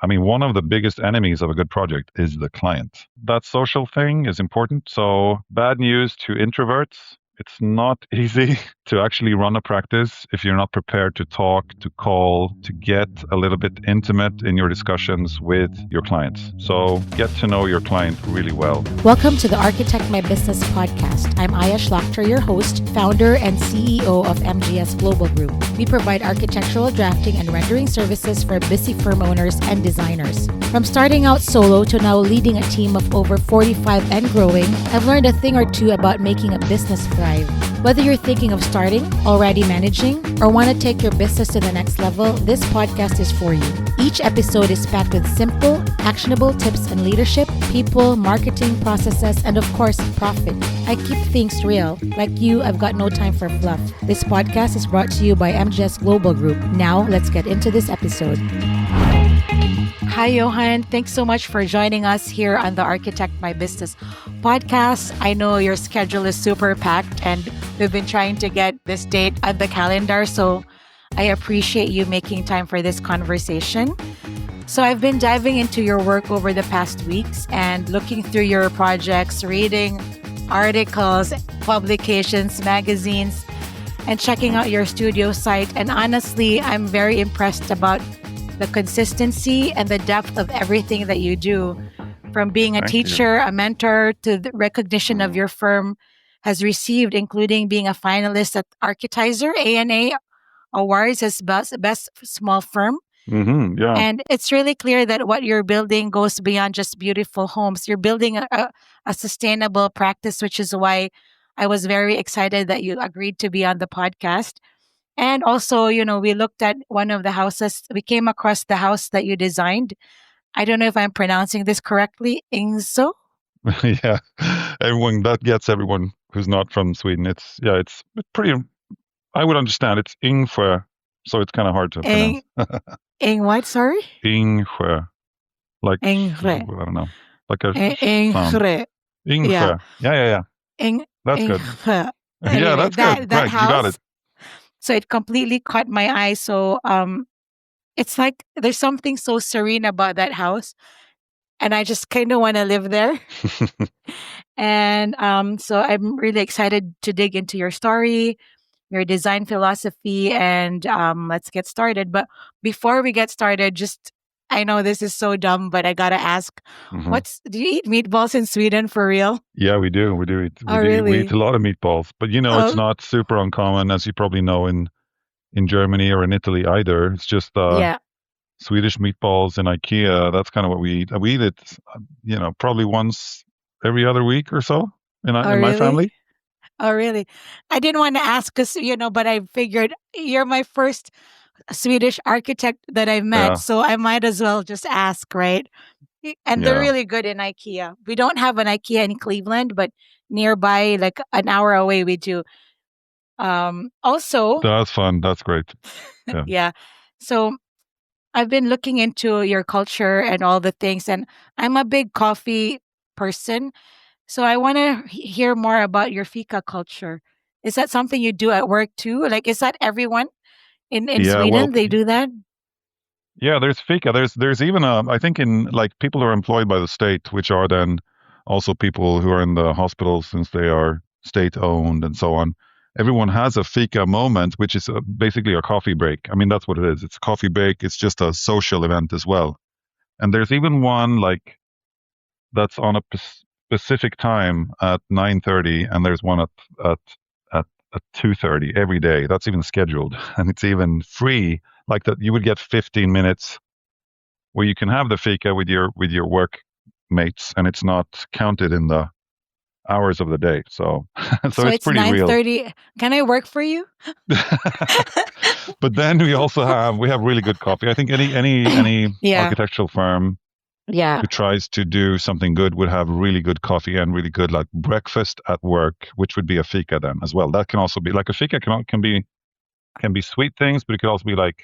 I mean, one of the biggest enemies of a good project is the client. That social thing is important. So, bad news to introverts. It's not easy to actually run a practice if you're not prepared to talk, to call, to get a little bit intimate in your discussions with your clients. So get to know your client really well. Welcome to the Architect My Business podcast. I'm Aya Schlachter, your host, founder, and CEO of MGS Global Group. We provide architectural drafting and rendering services for busy firm owners and designers. From starting out solo to now leading a team of over 45 and growing, I've learned a thing or two about making a business thrive. Whether you're thinking of starting, already managing, or want to take your business to the next level, this podcast is for you. Each episode is packed with simple, actionable tips on leadership, people, marketing, processes, and of course, profit. I keep things real. Like you, I've got no time for fluff. This podcast is brought to you by MGS Global Group. Now, let's get into this episode. Hi, Johan. Thanks so much for joining us here on the Architect My Business podcast. I know your schedule is super packed and we've been trying to get this date on the calendar, so I appreciate you making time for this conversation. So I've been diving into your work over the past weeks and looking through your projects, reading articles, publications, magazines, and checking out your studio site. And honestly, I'm very impressed about the consistency and the depth of everything that you do. From being a teacher, a mentor, to the recognition of your firm has received, including being a finalist at Architizer ANA Awards as best small firm. Yeah. And it's really clear that what you're building goes beyond just beautiful homes. You're building a sustainable practice, which is why I was very excited that you agreed to be on the podcast. And also, we looked at one of the houses. We came across the house that you designed. I don't know if I'm pronouncing this correctly. Ingso? Yeah. That gets everyone who's not from Sweden. It's pretty, I would understand. It's Ingfö, so it's kind of hard to pronounce. Ing what? Sorry? Ingfö. Like, Ingre. I don't know. Like a Ingre. Ingfö. Yeah. That's good. Ingre. Anyway, yeah, that's good. Right, house, you got it. So it completely caught my eye. So it's like there's something so serene about that house. And I just kind of want to live there. And so I'm really excited to dig into your story, your design philosophy, and let's get started. But before we get started, I know this is so dumb, but I gotta ask, do you eat meatballs in Sweden for real? Yeah, we do. We do eat. We eat a lot of meatballs, but it's not super uncommon, as you probably know, in Germany or in Italy either. It's just Swedish meatballs in IKEA. That's kind of what we eat. We eat it, probably once every other week or so in my family. Oh, really? I didn't want to ask because, but I figured you're my first Swedish architect that I've met, so I might as well just ask, right? And they're really good in IKEA. We don't have an IKEA in Cleveland, but nearby, like an hour away, we do. Also, that's fun. That's great. Yeah. So I've been looking into your culture and all the things, and I'm a big coffee person. So I want to hear more about your Fika culture. Is that something you do at work too? Like, is that everyone in Sweden? They do that? Yeah, there's Fika. There's even I think in like people who are employed by the state, which are then also people who are in the hospitals since they are state owned and so on. Everyone has a Fika moment, which is basically a coffee break. I mean, that's what it is. It's a coffee break. It's just a social event as well. And there's even one like that's on a specific time at 9:30, and there's one at 2:30 every day. That's even scheduled, and it's even free. Like that, you would get 15 minutes where you can have the Fika with your work mates, and it's not counted in the hours of the day. So it's pretty 9:30. Real. Can I work for you? But then we have really good coffee. I think any architectural firm who tries to do something good would have really good coffee and really good like breakfast at work, which would be a Fika then as well. That can also be like a Fika can be sweet things, but it could also be like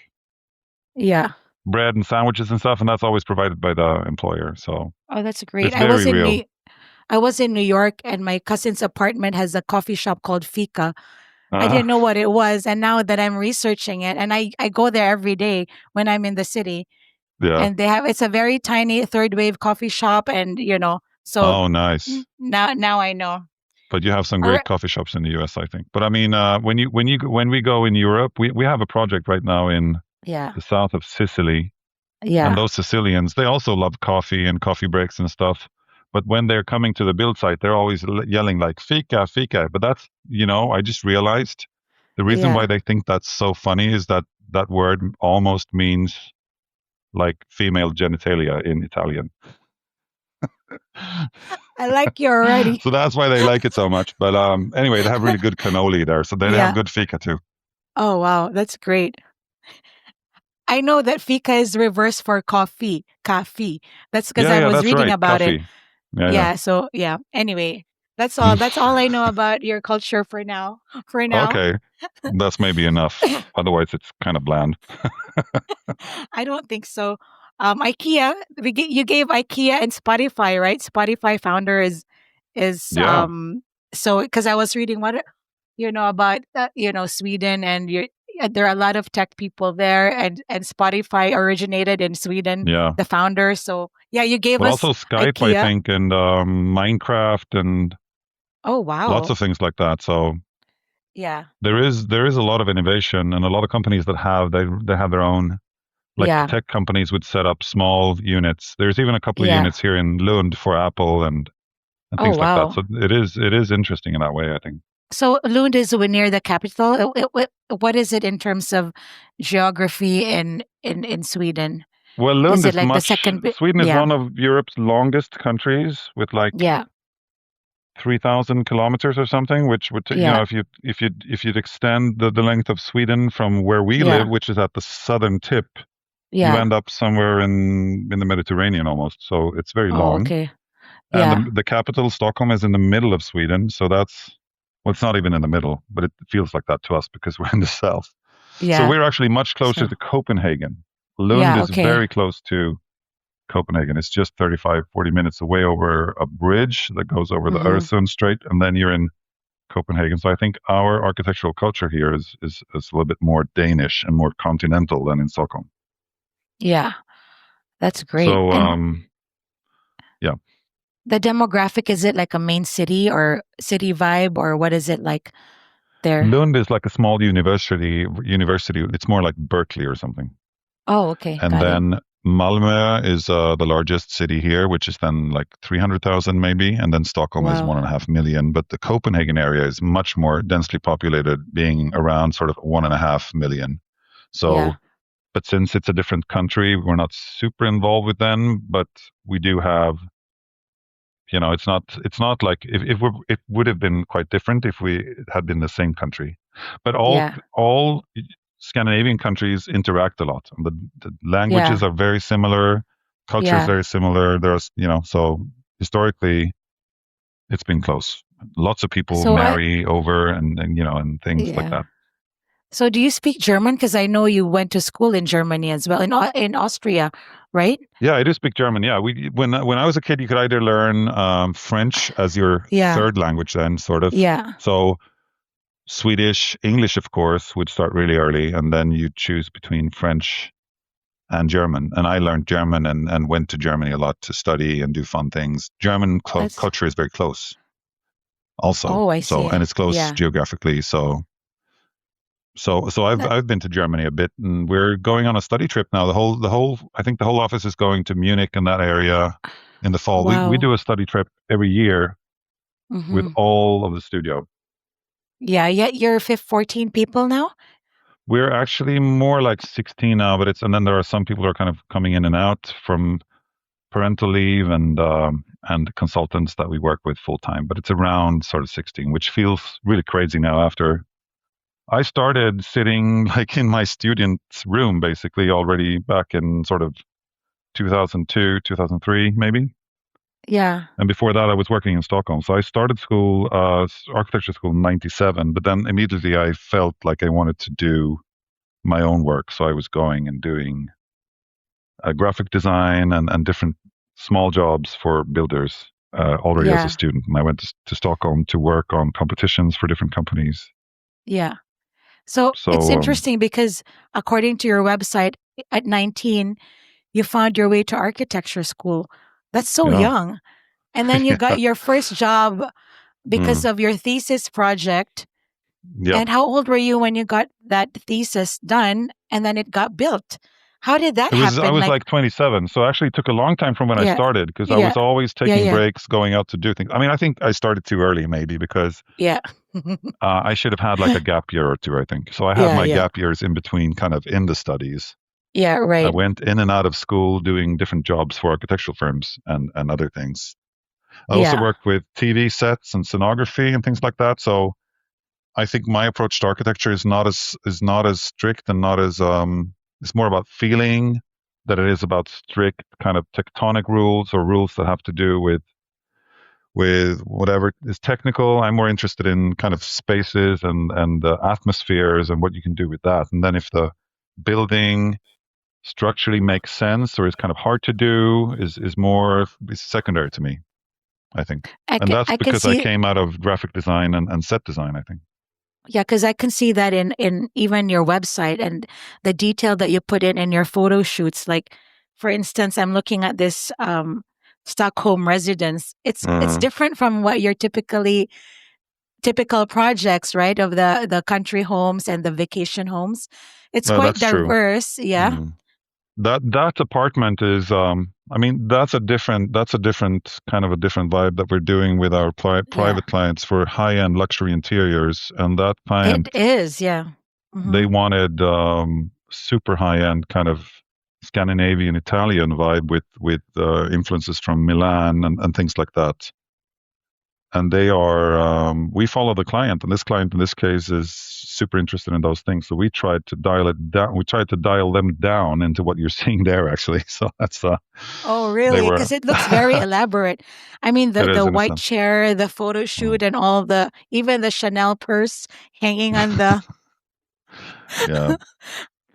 bread and sandwiches and stuff, and that's always provided by the employer. So that's great. I was in New York, and my cousin's apartment has a coffee shop called Fika. I didn't know what it was, and now that I'm researching it, and I go there every day when I'm in the city, Yeah. and it's a very tiny third wave coffee shop, and so Oh, nice. now I know. But you have some All great right. coffee shops in the US, I think. But I mean, when we go in Europe, we have a project right now in Yeah, the south of Sicily, and yeah, those Sicilians, they also love coffee and coffee breaks and stuff. But when they're coming to the build site, they're always yelling like "Fika, Fika." But that's, I just realized the reason why yeah. they think that's so funny is that that word almost means like female genitalia in Italian. I like you already. So that's why they like it so much. But anyway, they have really good cannoli there, so they have Yeah. good fika too. Oh wow, that's great. I know that fika is reverse for coffee. Coffee. That's because Yeah, I yeah, was that's reading right. about it. Coffee. Yeah, Yeah. So yeah. Anyway, that's all. yeah. That's all I know about your culture for now. For now. Okay, that's maybe enough. Otherwise, it's kind of bland. I don't think so. IKEA. You gave IKEA and Spotify, right? Spotify founder is Yeah, so because I was reading what about Sweden, and there are a lot of tech people there, and Spotify originated in Sweden, yeah. the founder. So yeah, you gave But us also Skype, I IKEA. think, and Minecraft, and Oh lots wow, of things like that. So yeah, there is a lot of innovation, and a lot of companies that they have their own. Like yeah, tech companies would set up small units. There's even a couple of yeah. units here in Lund for Apple and Oh things like that. wow. So it is interesting in that way, I think. So Lund is near the capital. What is it in terms of geography in Sweden? Well, Is Lund it is like the much. second? Sweden is Yeah, one of Europe's longest countries with like yeah, 3,000 kilometers or something, which would yeah, if you'd extend the length of Sweden from where we live, yeah. which is at the southern tip, you Yeah. end up somewhere in the Mediterranean almost. So it's very Oh, long. okay. And Yeah. the capital, Stockholm, is in the middle of Sweden. So well, it's not even in the middle, but it feels like that to us because we're in the south. So Yeah. we're actually much closer So, to Copenhagen. Lund yeah, is okay. very close to Copenhagen. It's just 35, 40 minutes away over a bridge that goes over the Mhm. Öresund Strait, and then you're in Copenhagen. So I think our architectural culture here is a little bit more Danish and more continental than in Stockholm. Yeah. That's great. So And yeah, the demographic, is it like a main city or city vibe, or what is it like there? Lund is like a small university. University. It's more like Berkeley or something. Oh, okay. And Got it. then Malmö is the largest city here, which is then like 300,000 maybe. And then Stockholm is Wow. 1.5 million. But the Copenhagen area is much more densely populated, being around sort of 1.5 million. So, Yeah. but since it's a different country, we're not super involved with them, but we do have, it's not like it would have been quite different if we had been the same country. But all Yeah. all Scandinavian countries interact a lot. The languages Yeah. are very similar, culture is Yeah. very similar. So historically it's been close. Lots of people So I marry over and things like yeah. that. So do you speak German? Because I know you went to school in Germany as well, in Austria, right? Yeah, I do speak German. Yeah, when I was a kid, you could either learn French as your Yeah. third language, then sort of. Yeah. So Swedish, English, of course, would start really early, and then you choose between French and German. And I learned German and went to Germany a lot to study and do fun things. German That's culture is very close, also. Oh, I So, see. and it's close Yeah. geographically. So I've That, I've been to Germany a bit, and we're going on a study trip now. I think the whole office is going to Munich and that area in the fall. We wow. do a study trip every year with Mhm. all of the studio. Yeah, yet you're 14 people now? We're actually more like 16 now, and then there are some people who are kind of coming in and out from parental leave and consultants that we work with full time. But it's around sort of 16, which feels really crazy now after I started sitting like in my student's room basically already back in sort of 2002, 2003 maybe. Yeah. And before that, I was working in Stockholm. So I started school, architecture school in '97, but then immediately I felt like I wanted to do my own work. So I was going and doing graphic design and different small jobs for builders already as a Yeah. student. And I went to Stockholm to work on competitions for different companies. Yeah. So it's So interesting because according to your website, at 19, you found your way to architecture school. That's so Yeah. young. And then you got your first job because Mm. of your thesis project. Yeah. And how old were you when you got that thesis done and then it got built? How did that I happen? was Like, like 27, so actually it took a long time from when I yeah, started because I yeah, was always yeah, taking yeah, breaks, going out to do things. I mean, I think I started too early maybe because yeah, I should have had like a gap year or two, I think. So I had yeah, my yeah, gap years in between kind of in the studies. yeah, I right. went in and out of school doing different jobs for architectural firms and other things. I also Yeah, worked with TV sets and scenography and things like that. So I think my approach to architecture is not as strict and not as it's more about feeling that it is about strict kind of tectonic rules or rules that have to do with whatever is technical. I'm more interested in kind of spaces and atmospheres and what you can do with that. And then if the building structurally makes sense or is kind of hard to do is secondary to me, I think. And that's I can because I see. came out of graphic design and set design, I think. Yeah, because I can see that in even your website and the detail that you put in your photo shoots. Like, for instance, I'm looking at this Stockholm residence. It's Mm. different from what your typical projects, right? Of the country homes and the vacation homes. It's No, quite that's true. diverse. Yeah, Mm. That apartment is I mean that's a different kind of a different vibe that we're doing with our yeah, private clients for high-end luxury interiors. And that it client, is. Yeah. they Hmm. wanted super high-end kind of Scandinavian Italian vibe with influences from Milan and things like that. And they are we follow the client, and this client in this case is super interested in those things. So we tried to dial it down. We tried to dial them down into what you're seeing there, actually. So that's Oh, they really? were Because it looks very elaborate. I mean, it the is in a white sense. chair, the photo Mm. shoot, and all the even the Chanel purse hanging on the. Yeah,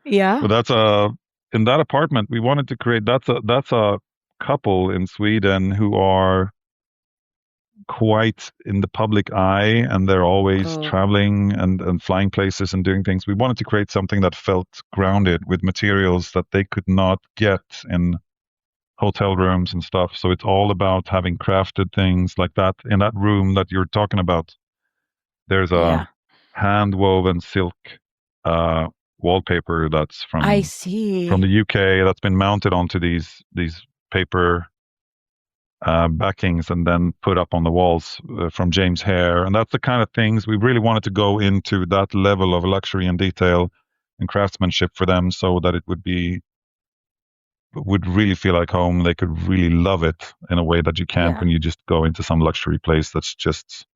Yeah. but that's a in that apartment we wanted to create. That's a couple in Sweden who are quite in the public eye, and they're always Oh, traveling and flying places and doing things. We wanted to create something that felt grounded with materials that they could not get in hotel rooms and stuff. So it's all about having crafted things like that. In that room that you're talking about, there's a yeah. hand woven silk uh, wallpaper that's I from the see. UK that's been mounted onto these paper backings and then put up on the walls from James Hare. And that's the kind of things we really wanted to go into that level of luxury and detail and craftsmanship for them so that it would really feel like home. They could really love it in a way that you can't Yeah. when you just go into some luxury place that's just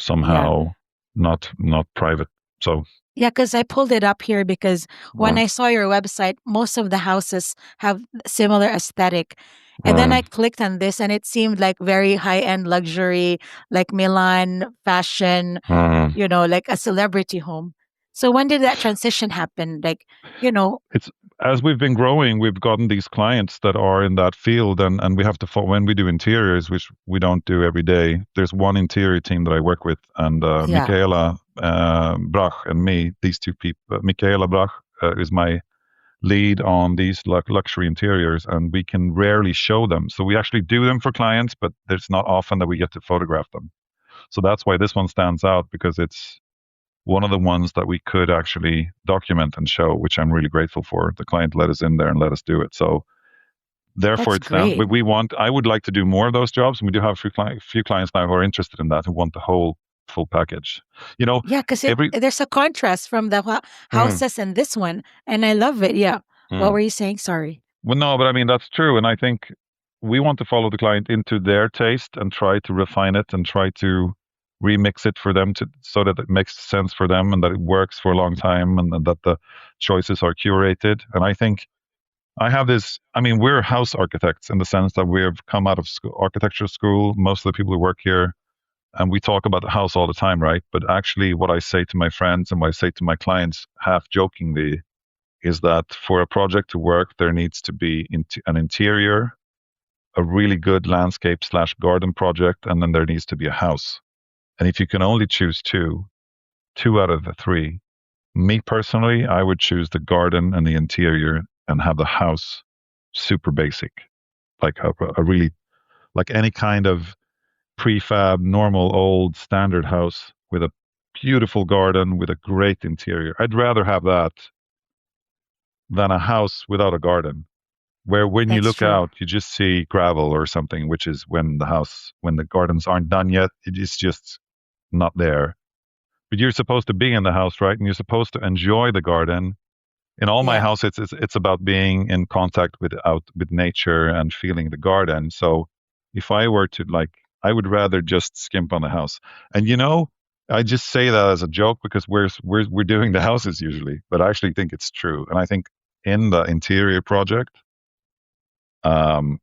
Yeah. somehow not private. So, Yeah, because I pulled it up here because when uh, I saw your website, most of the houses have similar aesthetic. And then uh, I clicked on this and it seemed like very high-end luxury, like Milan fashion, uh, like a celebrity home. So when did that transition happen? Like, you know, it's as we've been growing, we've gotten these clients that are in that field, and we have to when we do interiors, which we don't do every day. There's one interior team that I work with, and yeah, Michaela Brach and me, these two people. Michaela Brach is my lead on these luxury interiors, and we can rarely show them. So we actually do them for clients, but it's not often that we get to photograph them. So that's why this one stands out because it's one of the ones that we could actually document and show, which I'm really grateful for. The client let us in there and let us do it. So therefore that's it's down. great. But I would like to do more of those jobs. And we do have a few clients now who are interested in that, who want the whole full package. You know, Yeah, because every, there's a contrast from the mm, houses and this one, and I love it. Yeah. What mm. were you saying? Sorry. Well, no, but I mean, that's true. And I think we want to follow the client into their taste and try to refine it and try to remix it for them so that it makes sense for them and that it works for a long time and that the choices are curated. And I think I have this. I mean, we're house architects in the sense that we have come out of school, architecture school. Most of the people who work here, and we talk about the house all the time, right? But actually, what I say to my friends and what I say to my clients, half jokingly, is that for a project to work, there needs to be an interior, a really good landscape slash garden project, and then there needs to be a house. And if you can only choose two out of the three, me personally, I would choose the garden and the interior and have the house super basic, like a really like any kind of prefab, normal, old, standard house with a beautiful garden with a great interior. I'd rather have that than a house without a garden, where when you That's look true. out, you just see gravel or something, which is when the gardens aren't done yet, it is just not there. But you're supposed to be in the house, right? And you're supposed to enjoy the garden. In all my Yeah. house, it's about being in contact with nature and feeling the garden. So if I were to like, I would rather just skimp on the house. And I just say that as a joke because we're doing the houses usually, but I actually think it's true. And I think in the interior project, um,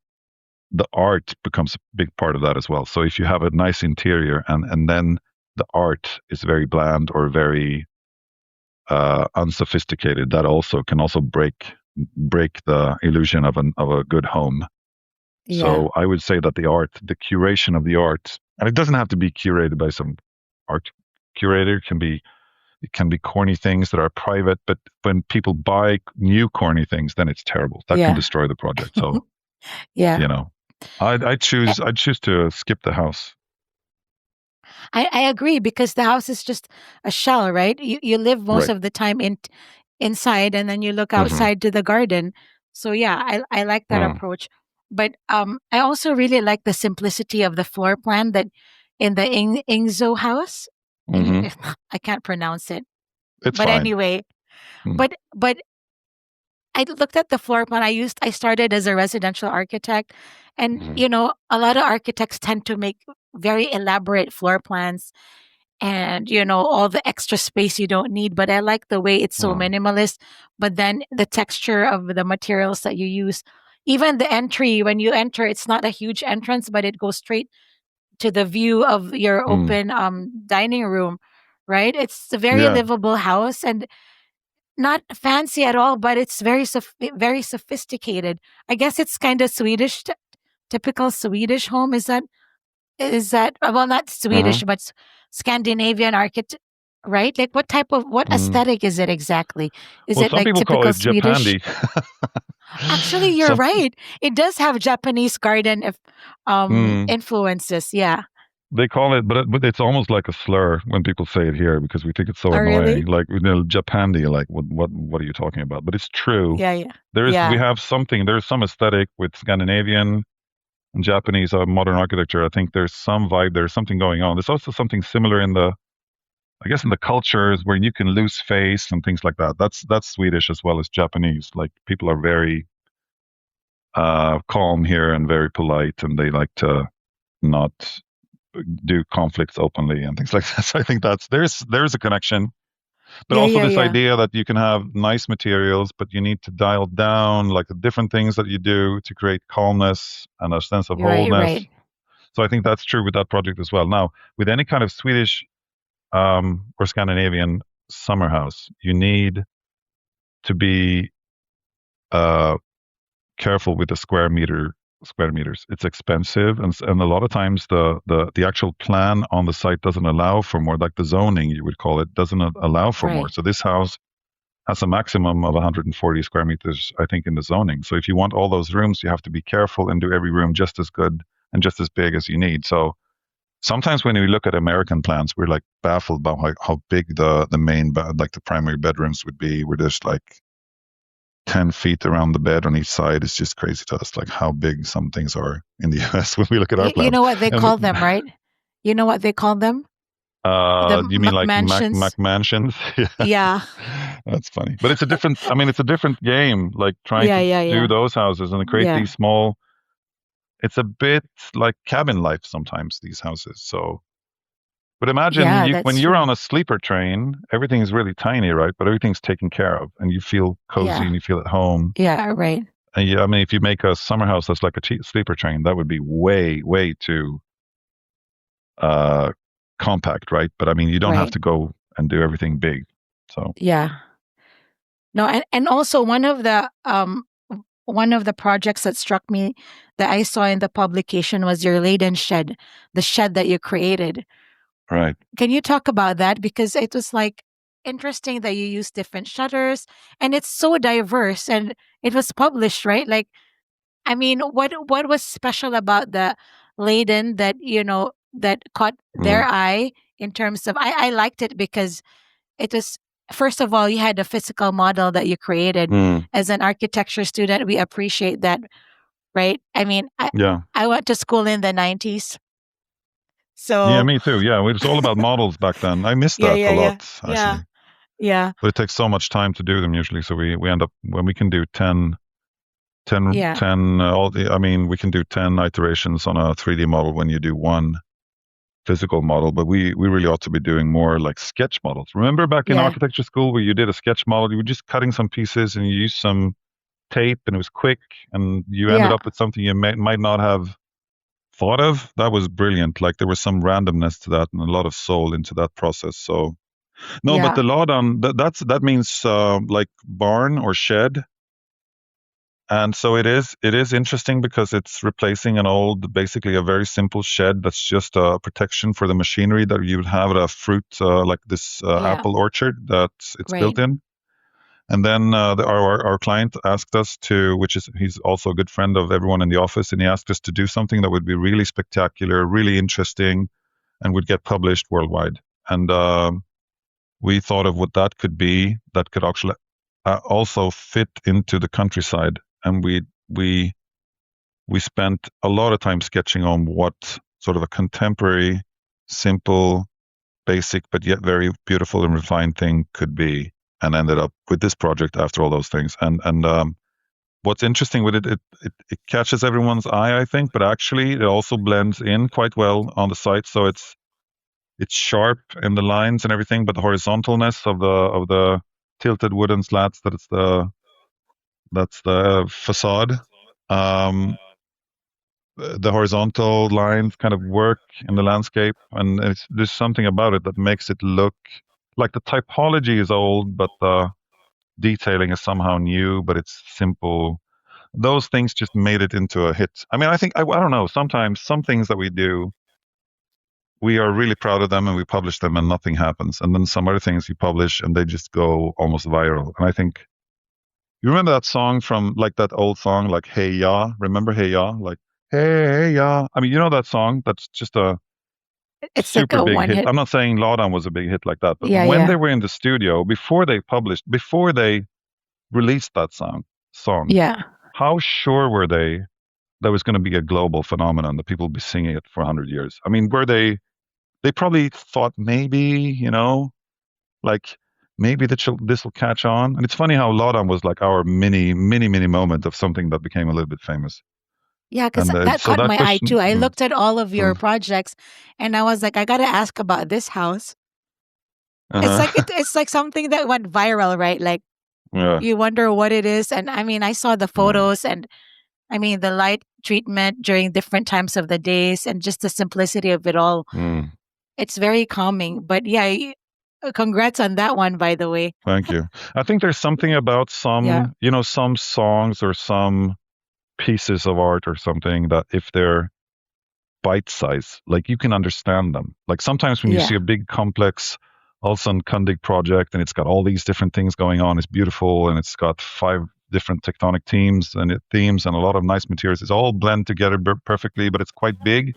the art becomes a big part of that as well. So if you have a nice interior and then the art is very bland or very unsophisticated, that also can also break the illusion of a good home. Yeah. So I would say that the curation of the art, and it doesn't have to be curated by some art curator. It can be corny things that are private, but when people buy new corny things, then it's terrible. That can Yeah. destroy the project. So Yeah. you know, I'd choose to skip the house. I agree because the house is just a shell, right? You live most Right. of the time inside and then you look Hmm. outside to the garden. So yeah, I like that Mm. approach. But I also really like the simplicity of the floor plan that in the Ingzo house. Hmm. I can't pronounce it. It's But fine. anyway, Mm. but I looked at the floor plan. I started as a residential architect, and Hmm. a lot of architects tend to make very elaborate floor plans and all the extra space you don't need, but I like the way it's so Mm. minimalist, but then the texture of the materials that you use, even the entry when you enter, it's not a huge entrance, but it goes straight to the view of your Mm. open dining room, right? It's a very Yeah. livable house and not fancy at all, but it's very sophisticated. I guess it's kind of Swedish, typical Swedish home. Is that well, not Hmm. Swedish, but Scandinavian architect, right? Like what Mm. aesthetic is it exactly? Is Well, it some like people call typical it Swedish? Japandi. Actually, you're Some. right. It does have Japanese garden if Mm. influences. Yeah. They call it, but it's almost like a slur when people say it here because we think it's so Oh, annoying. really? Like Japandi, like what are you talking about? But it's true. Yeah, yeah, We yeah. have something. There's some aesthetic with Scandinavian and Japanese modern architecture. I think there's some vibe. There's something going on. There's also something similar I guess in the cultures where you can lose face and things like that. That's Swedish as well as Japanese. Like people are very calm here and very polite, and they like to not do conflicts openly and things like that. So I think there's a connection, but Yeah, also yeah, this yeah. idea that you can have nice materials, but you need to dial down like the different things that you do to create calmness and a sense of You're right, wholeness. right. So I think that's true with that project as well. Now, with any kind of Swedish or Scandinavian summer house, you need to be uh, careful with the square meters. It's expensive, and a lot of times the actual plan on the site doesn't allow for more. Like the zoning, you would call it, doesn't allow for more. Right. So this house has a maximum of 140 square meters, I think, in the zoning. So if you want all those rooms, you have to be careful and do every room just as good and just as big as you need. So sometimes when we look at American plans, we're like baffled by how big the main like the primary bedrooms would be. We're just like 10 feet around the bed on each side. Is just crazy to us, like how big some things are in the US when we look at our You plans. know what they And call them, right? You know what they call them? The you mean like McMansions. McMansions? Yeah, Yeah. that's funny. But it's a different, I mean, it's a different game, like trying Yeah, to yeah, do yeah. those houses and create Yeah. these small, it's a bit like cabin life sometimes, these houses. So, but imagine Yeah, when that's you're true. on a sleeper train, everything is really tiny, right? But everything's taken care of and you feel cozy Yeah. and you feel at home. Yeah, right. And yeah, I mean, if you make a summer house that's like a sleeper train, that would be way too uh, compact, right? But I mean, you don't have Right. to go and do everything big. So, Yeah. No, and also one of the projects that struck me that I saw in the publication was your Leyden shed, the shed that you created. right. Can you talk about that? Because it was like interesting that you use different shutters and it's so diverse and it was published, right? Like I mean, what was special about the Leyden that that caught their Mm, eye in terms of I liked it because it was first of all you had a physical model that you created mm, as an architecture student. We appreciate that, right? I mean, yeah. I went to school in the 90s, Yeah, so me too. Yeah, it was all about models back then. I miss yeah, that a yeah, yeah, lot, yeah, actually. yeah, But it takes so much time to do them usually. So we end up, when we can do 10, yeah, 10 I mean, we can do 10 iterations on a 3D model when you do one physical model, but we really ought to be doing more like sketch models. Remember back in yeah, architecture school where you did a sketch model, you were just cutting some pieces and you used some tape and it was quick and you ended yeah, up with something you might not have thought of. That was brilliant. Like there was some randomness to that and a lot of soul into that process. So no, but yeah, the Laudan, that means like barn or shed. And so it is interesting because it's replacing an old, basically a very simple shed that's just a protection for the machinery that you would have at a fruit, like this yeah, apple orchard that it's right, built in. And then our client asked us to, which is he's also a good friend of everyone in the office, and he asked us to do something that would be really spectacular, really interesting, and would get published worldwide. And we thought of what that could be that could actually also fit into the countryside, and we we spent a lot of time sketching on what sort of a contemporary, simple, basic, but yet very beautiful and refined thing could be, and ended up with this project after all those things. And what's interesting with it catches everyone's eye, I think, but actually it also blends in quite well on the site. So it's sharp in the lines and everything, but the horizontalness of the tilted wooden slats that's the facade. Um, the horizontal lines kind of work in the landscape, and there's something about it that makes it look like the typology is old, but the detailing is somehow new, but it's simple. Those things just made it into a hit. I mean, I think I don't know. Sometimes some things that we do, we are really proud of them and we publish them and nothing happens, and then some other things you publish and they just go almost viral. And I think you remember that song from like that old song, like Hey Ya. Remember Hey Ya? Like Hey Ya. I mean, you know that song? That's just a it's like super a big one hit. hit. I'm not saying Laudan was a big hit like that, but Yeah, when yeah, they were in the studio, before they released that song, yeah, how sure were they that was going to be a global phenomenon that people would be singing it for 100 years? I mean, were they probably thought maybe, like maybe this will catch on. And it's funny how Laudan was like our mini moment of something that became a little bit famous. yeah. Because And that so caught that my eye question, too. I looked at all of your mm, projects, and I was like, I gotta ask about this house. It's like uh-huh. it's like something that went viral, right? Like Yeah, you wonder what it is. And I mean, I saw the yeah. photos, and I mean the light treatment during different times of the days, and just the simplicity of it all. Mm. It's very calming. But yeah, congrats on that one, by the way. Thank you. I think there's something about Yeah, some songs or some pieces of art or something that if they're bite size, like you can understand them. Like sometimes when you yeah, see a big complex Olson Kundig project and it's got all these different things going on, it's beautiful and it's got five different tectonic themes and a lot of nice materials. It's all blend together perfectly, but it's quite big.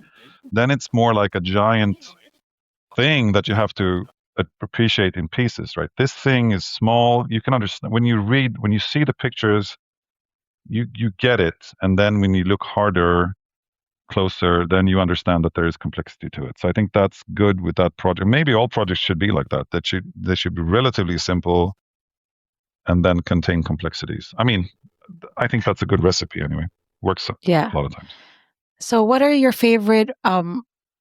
Then it's more like a giant thing that you have to appreciate in pieces, right? This thing is small. You can understand when you see the pictures, you get it, and then when you look harder, closer, then you understand that there is complexity to it. So I think that's good with that project. Maybe all projects should be like that. They should be relatively simple and then contain complexities. I mean, I think that's a good recipe anyway. Works a yeah. lot of times. So, what are your favorite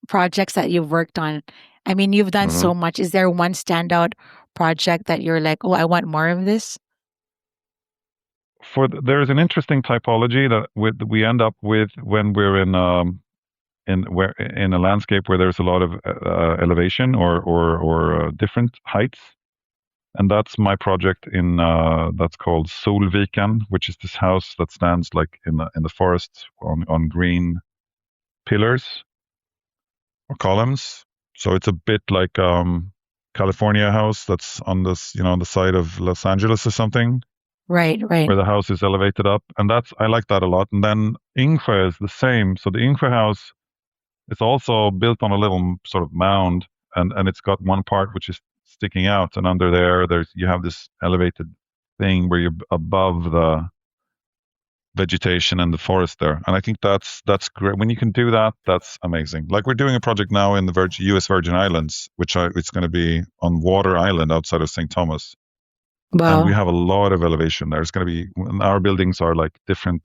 projects that you've worked on? I mean, you've done Hmm. so much. Is there one standout project that you're like, oh, I want more of this? There's an interesting typology that we end up with when we're in a landscape where there's a lot of elevation or different heights. And that's my project in that's called Solviken, which is this house that stands like in the forest on green pillars or columns. So it's a bit like California house that's on this on the side of Los Angeles or something. Right, right. where the house is elevated up, and I like that a lot. And then Ingve is the same. So the Ingve house is also built on a little sort of mound, and it's got one part which is sticking out, and under there's you have this elevated thing where you're above the vegetation and the forest there. And I think that's great. When you can do that, that's amazing. Like we're doing a project now in the U.S. Virgin Islands, it's going to be on Water Island outside of St. Thomas, and we Wow. have a lot of elevation there. It's going to be our buildings are like different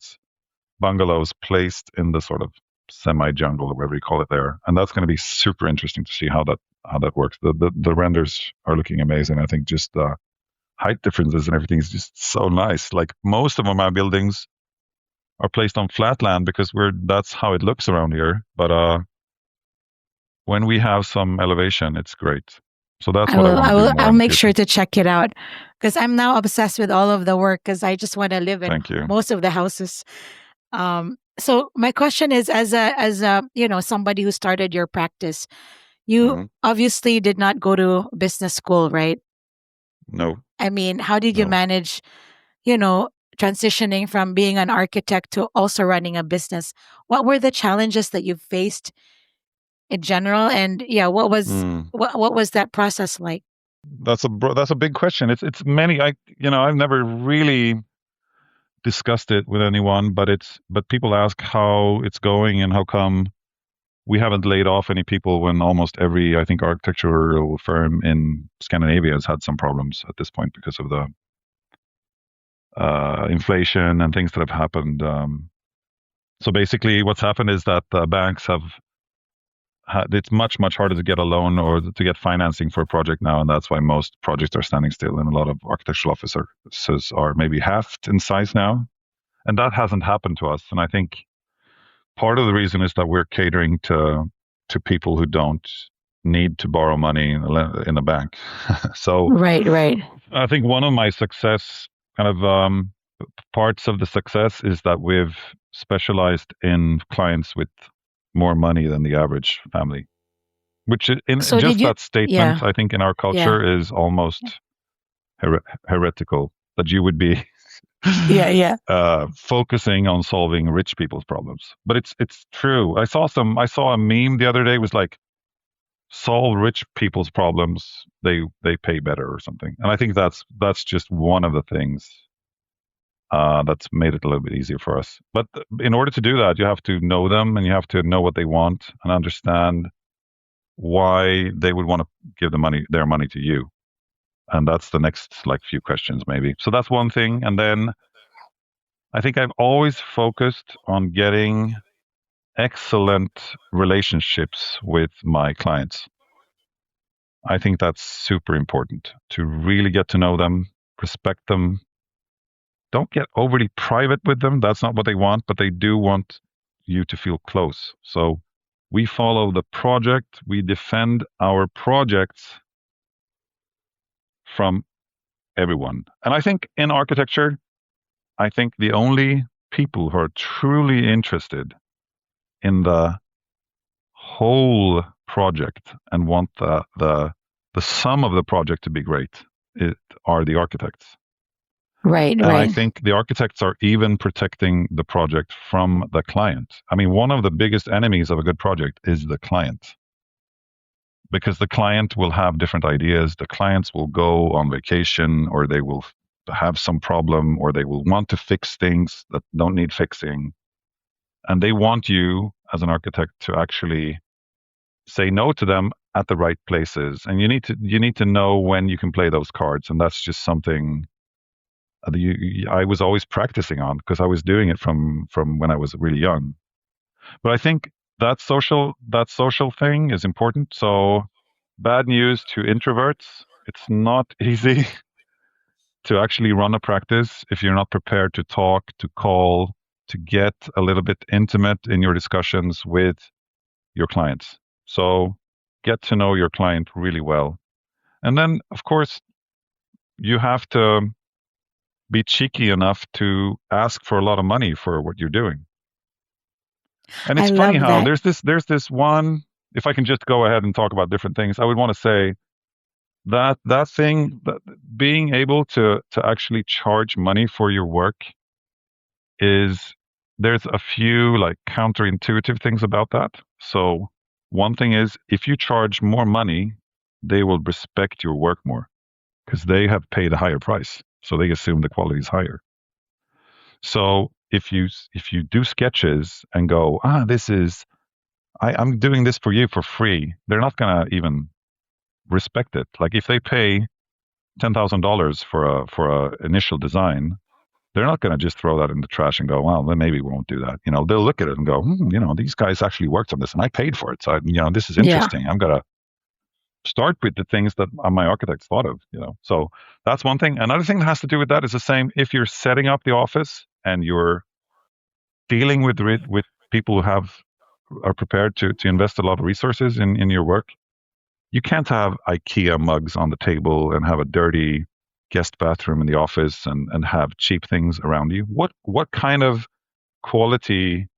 bungalows placed in the sort of semi-jungle or whatever you call it there, and that's going to be super interesting to see how that works. The renders are looking amazing. I think just the height differences and everything is just so nice. Like most of my buildings are placed on flat land because that's how it looks around here. But when we have some elevation, it's great. So that's what I want to do more I'll in the make sure future. to check it out because I'm now obsessed with all of the work because I just want to live in Thank you. most of the houses. So my question is, as a somebody who started your practice, you Hmm. obviously did not go to business school, right? No, I mean, how did you no. manage, you know, transitioning from being an architect to also running a business? What were the challenges that you faced in general? And yeah, Mm. what was that process like? That's a big question. It's many. I've never really discussed it with anyone, but people ask how it's going and how come we haven't laid off any people when almost every, I think, architectural firm in Scandinavia has had some problems at this point because of the inflation and things that have happened. So basically, what's happened is that the banks have it's much harder to get a loan or to get financing for a project now, and that's why most projects are standing still. And a lot of architectural offices are maybe halved in size now, and that hasn't happened to us. And I think part of the reason is that we're catering to people who don't need to borrow money in a bank. So Right, right. I think one of my success kind of parts of the success is that we've specialized in clients with more money than the average family, which in So did just you? that statement, Yeah, I think in our yeah, culture is almost heretical that you would be yeah, yeah. focusing on solving rich people's problems. But it's true. I saw a meme the other day was like solve rich people's problems, they pay better or something. And I think that's just one of the things that's made it a little bit easier for us. But in order to do that, you have to know them and you have to know what they want and understand why they would want to give their money to you. And that's the next like few questions maybe. So that's one thing. And then I think I've always focused on getting excellent relationships with my clients. I think that's super important to really get to know them, respect them. Don't get overly private with them. That's not what they want, but they do want you to feel close. So we follow the project, we defend our projects from everyone. And I think in architecture, I think the only people who are truly interested in the whole project and want the sum of the project to be great are the architects. Right, And I right. think the architects are even protecting the project from the client. I mean, one of the biggest enemies of a good project is the client because the client will have different ideas. The clients will go on vacation or they will have some problem or they will want to fix things that don't need fixing. And they want you as an architect to actually say no to them at the right places. And you need to know when you can play those cards. And that's just something I was always practicing on because I was doing it from when I was really young. But I think that social thing is important. So bad news to introverts. It's not easy to actually run a practice if you're not prepared to talk, to call, to get a little bit intimate in your discussions with your clients. So get to know your client really well. And then, of course, you have to be cheeky enough to ask for a lot of money for what you're doing. And I it's funny love how that. there's this one, if I can just go ahead and talk about different things, I would want to say that thing, that being able to actually charge money for your work is there's a few like counterintuitive things about that. So one thing is if you charge more money, they will respect your work more because they have paid a higher price. So they assume the quality is higher. So if you do sketches and go, this is I'm doing this for you for free, they're not gonna even respect it. Like if they pay $10,000 for a initial design, they're not going to just throw that in the trash and go, well, then maybe we won't do that. They'll look at it and go, these guys actually worked on this and I paid for it. So, this is Yeah. interesting. I'm going to start with the things that my architects thought of, So that's one thing. Another thing that has to do with that is the same. If you're setting up the office and you're dealing with people who are prepared to invest a lot of resources in your work, you can't have IKEA mugs on the table and have a dirty guest bathroom in the office and have cheap things around you. What kind of quality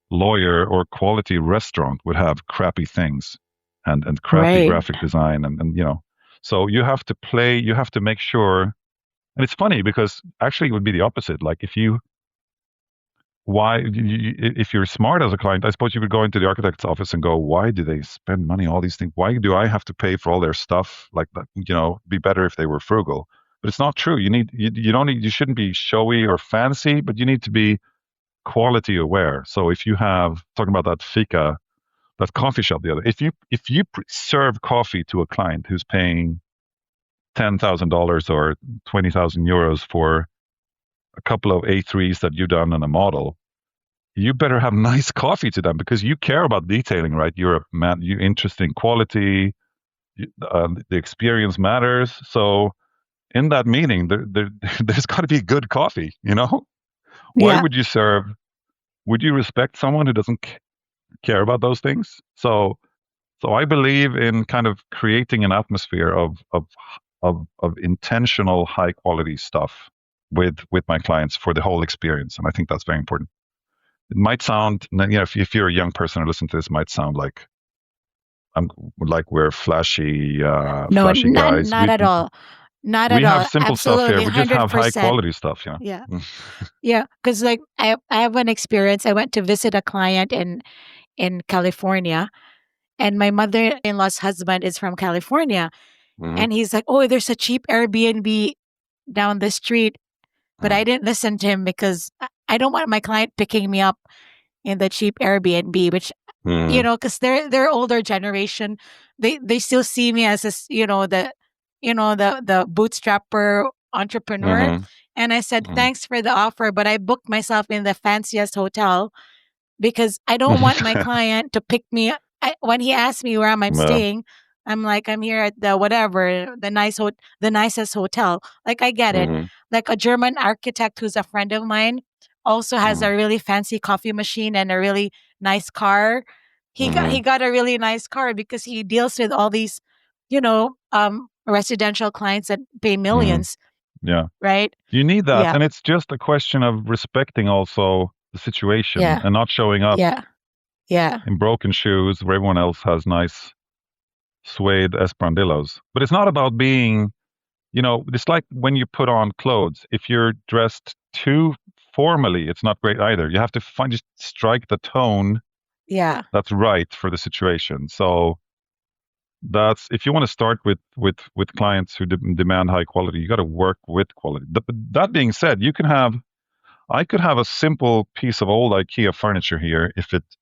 lawyer or quality restaurant would have crappy things and crappy Right. graphic design so you have to make sure. And it's funny because actually it would be the opposite. Like if you're smart as a client, I suppose you would go into the architect's office and go, why do they spend money on all these things? Why do I have to pay for all their stuff? Like that, be better if they were frugal. But it's not true. You shouldn't be showy or fancy, but you need to be quality aware. So if you have talking about that Fika, that coffee shop the other, if you serve coffee to a client who's paying $10,000 or 20,000 euros for a couple of A3s that you've done on a model, you better have nice coffee to them because you care about detailing, right? You're a man, you interest in quality, the experience matters. So in that meeting, there's got to be good coffee, Why Yeah. would you serve? Would you respect someone who doesn't care about those things? So I believe in kind of creating an atmosphere of intentional high quality stuff with my clients for the whole experience, and I think that's very important. It might sound, if you're a young person or listen to this, it might sound like I'm like we're flashy, No, flashy not guys. not at all. Not at We have all. simple stuff here. Absolutely, We just have high 100%. quality stuff, Yeah. Yeah, because like I have an experience. I went to visit a client in California, and my mother-in-law's husband is from California, Mm-hmm. and he's like, "Oh, there's a cheap Airbnb down the street." But I didn't listen to him because I don't want my client picking me up in the cheap Airbnb, which Mm-hmm. because they're older generation, they still see me as this, the bootstrapper entrepreneur. Mm-hmm. And I said, Mm-hmm. thanks for the offer, but I booked myself in the fanciest hotel because I don't want my client to pick me. When he asked me where I'm Well, staying, I'm like, I'm here at the whatever, the nicest hotel. Like, I get it. mm-hmm. Like a German architect who's a friend of mine also has a really fancy coffee machine and a really nice car. Mm-hmm. He got a really nice car because he deals with all these, residential clients that pay Mm-hmm. millions, Yeah. right? You need that. Yeah. And it's just a question of respecting also the situation Yeah. and not showing up Yeah. Yeah. in broken shoes where everyone else has nice suede Esperandillos. But it's not about being, it's like when you put on clothes. If you're dressed too formally, it's not great either. You have to just strike the tone Yeah. that's right for the situation. So that's if you want to start with clients who demand high quality, you got to work with quality. But that being said, I could have a simple piece of old IKEA furniture here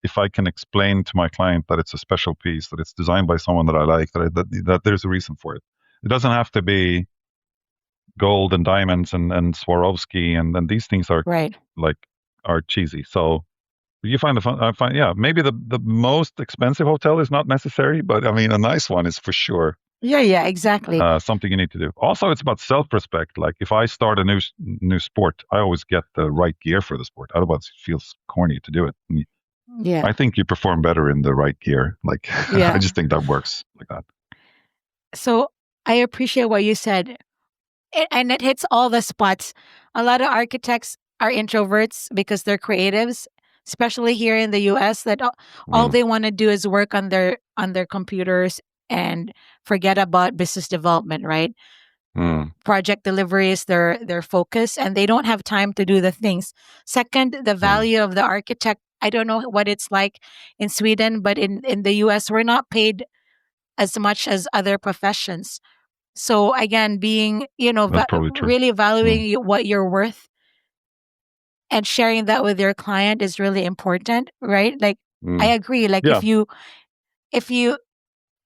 if I can explain to my client that it's a special piece, that it's designed by someone that I like, that there's a reason for it. It doesn't have to be gold and diamonds and Swarovski and these things are Right. like are cheesy. So you find I find maybe the most expensive hotel is not necessary, but I mean a nice one is for sure Yeah. Yeah. Exactly. something you need to do. Also, it's about self-respect. Like if I start a new sport, I always get the right gear for the sport. Otherwise, it feels corny to do it. And Yeah. I think you perform better in the right gear. Like I Yeah. just think that works like that. So I appreciate what you said. And it hits all the spots. A lot of architects are introverts because they're creatives, especially here in the US, that all Mm, they want to do is work on their computers and forget about business development, right? Mm. Project delivery is their focus, and they don't have time to do the things. Second, the Mm. value of the architect. I don't know what it's like in Sweden, but in the US, we're not paid as much as other professions. So again, being, That's probably true. really Mm. valuing what you're worth and sharing that with your client is really important, right? Like, I Mm. agree. Like, Yeah, if you